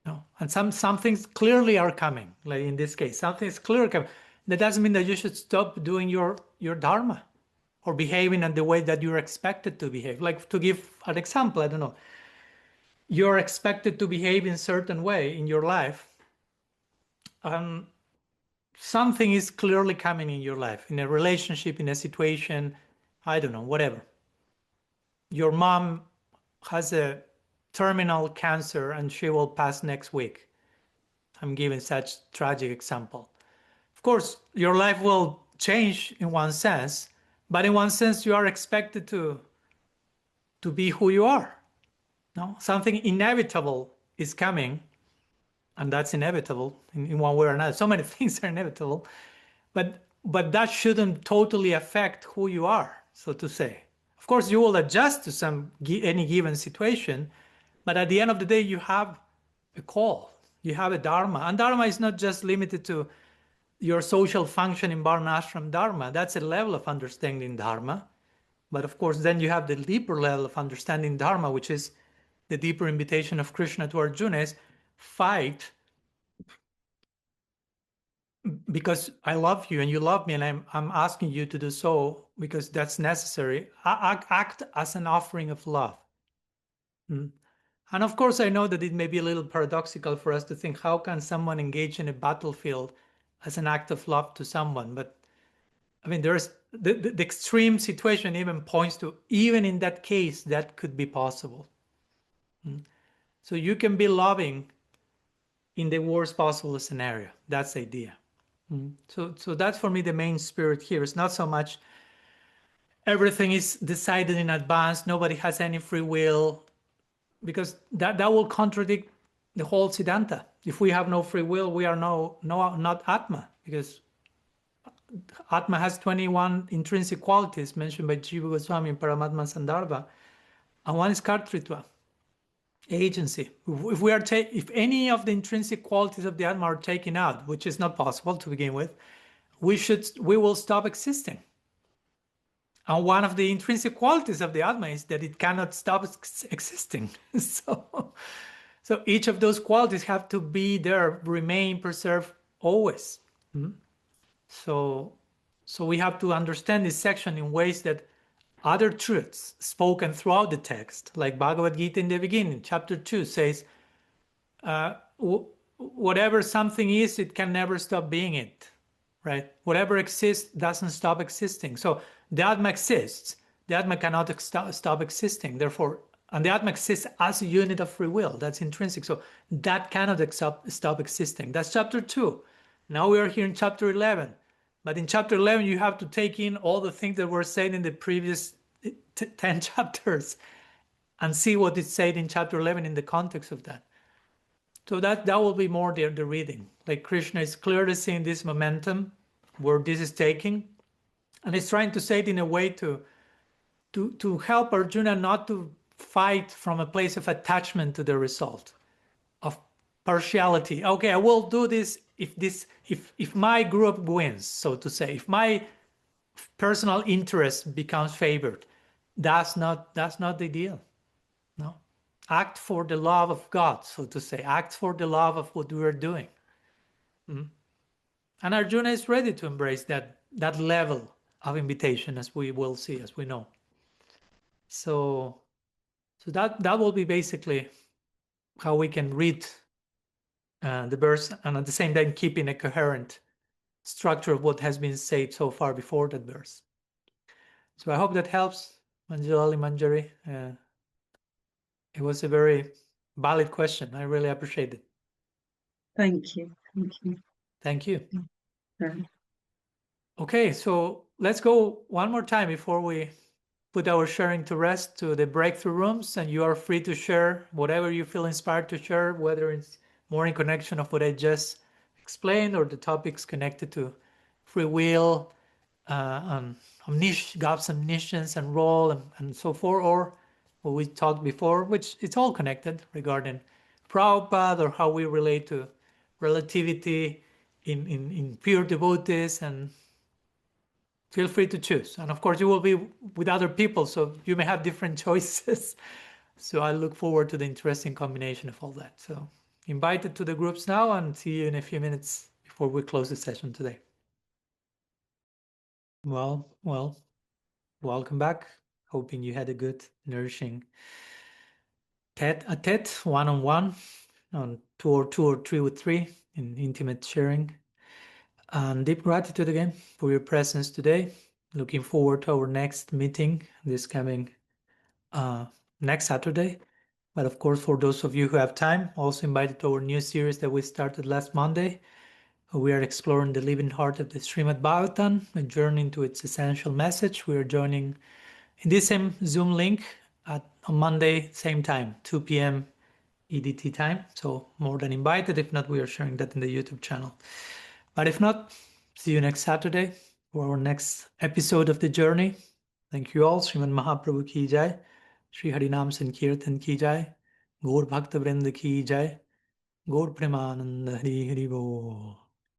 No? And some things clearly are coming. Like in this case, something is clearly coming. that doesn't mean that you should stop doing your dharma or behaving in the way that you're expected to behave. Like, to give an example, I don't know, you're expected to behave in a certain way in your life. Something is clearly coming in your life, in a relationship, in a situation, I don't know, whatever. Your mom has a terminal cancer and she will pass next week. I'm giving such tragic example. Of course, your life will change in one sense, but in one sense you are expected to be who you are. No, something inevitable is coming, and that's inevitable in one way or another. So many things are inevitable, but that shouldn't totally affect who you are, so to say. Of course, you will adjust to any given situation, but at the end of the day, you have a call, you have a dharma, and dharma is not just limited to your social function in Varna Ashram dharma. That's a level of understanding dharma, but of course, then you have the deeper level of understanding dharma, which is the deeper invitation of Krishna to Arjuna is fight because I love you and you love me, and I'm asking you to do so because that's necessary. Act as an offering of love. And of course, I know that it may be a little paradoxical for us to think, how can someone engage in a battlefield as an act of love to someone? But I mean, there's the extreme situation even points to, even in that case, that could be possible. So you can be loving in the worst possible scenario. That's the idea. So that's for me the main spirit here. It's not so much everything is decided in advance, nobody has any free will, because that will contradict the whole Siddhanta. If we have no free will, we are not Atma, because Atma has 21 intrinsic qualities mentioned by Jiva Goswami in Paramatma Sandarbha, and one is Kartritva, agency. If any of the intrinsic qualities of the Atma are taken out, which is not possible to begin with, we will stop existing. And one of the intrinsic qualities of the Atma is that it cannot stop existing. So each of those qualities have to be there, remain, preserve always. So we have to understand this section in ways that other truths spoken throughout the text, like Bhagavad Gita in the beginning, chapter 2 says, whatever something is, it can never stop being it, right? Whatever exists doesn't stop existing. So the Atma exists. The Atma cannot stop existing. Therefore, and the Atma exists as a unit of free will. That's intrinsic. So that cannot stop existing. That's chapter 2. Now we are here in chapter 11. But in chapter 11, you have to take in all the things that were said in the previous 10 chapters and see what is said in chapter 11 in the context of that. So that will be more the reading. Like Krishna is clearly seeing this momentum where this is taking, and he's trying to say it in a way to help Arjuna not to fight from a place of attachment to the result, of partiality. Okay, I will do this if my group wins, so to say, if my personal interest becomes favored. That's not the deal. No, act for the love of God, so to say. Act for the love of what we are doing. And Arjuna is ready to embrace that level of invitation, as we will see, as we know. So that will be basically how we can read the verse, and at the same time keeping a coherent structure of what has been said so far before that verse. So I hope that helps, Manjali Manjari. It was a very valid question. I really appreciate it. Thank you. Thank you. Thank you. Sure. Okay, so let's go one more time before we put our sharing to rest to the breakthrough rooms, and you are free to share whatever you feel inspired to share, whether it's more in connection of what I just explained or the topics connected to free will, God's omniscience and role, and so forth, or what we talked before, which it's all connected regarding Prabhupada or how we relate to relativity in pure devotees, and feel free to choose. And of course, you will be with other people, so you may have different choices. So I look forward to the interesting combination of all that. So invited to the groups now, and see you in a few minutes before we close the session today. Well, welcome back. Hoping you had a good, nourishing tete-a-tete, one-on-one, on two or three with three in intimate sharing. And deep gratitude again for your presence today. Looking forward to our next meeting this coming next Saturday. But of course, for those of you who have time, also invited to our new series that we started last Monday. We are exploring the living heart of the Srimad Bhagavatam, a journey into its essential message. We are joining in this same Zoom link on Monday, same time, 2 p.m. EDT time. So more than invited. If not, we are sharing that in the YouTube channel. But if not, see you next Saturday for our next episode of the journey. Thank you all. Srimad Mahaprabhu ki jai. Shri Harinam Sankirtan ki jai. Gaur Bhakta Vrinda ki jai. Gaur Premananda Hari Hari Bol.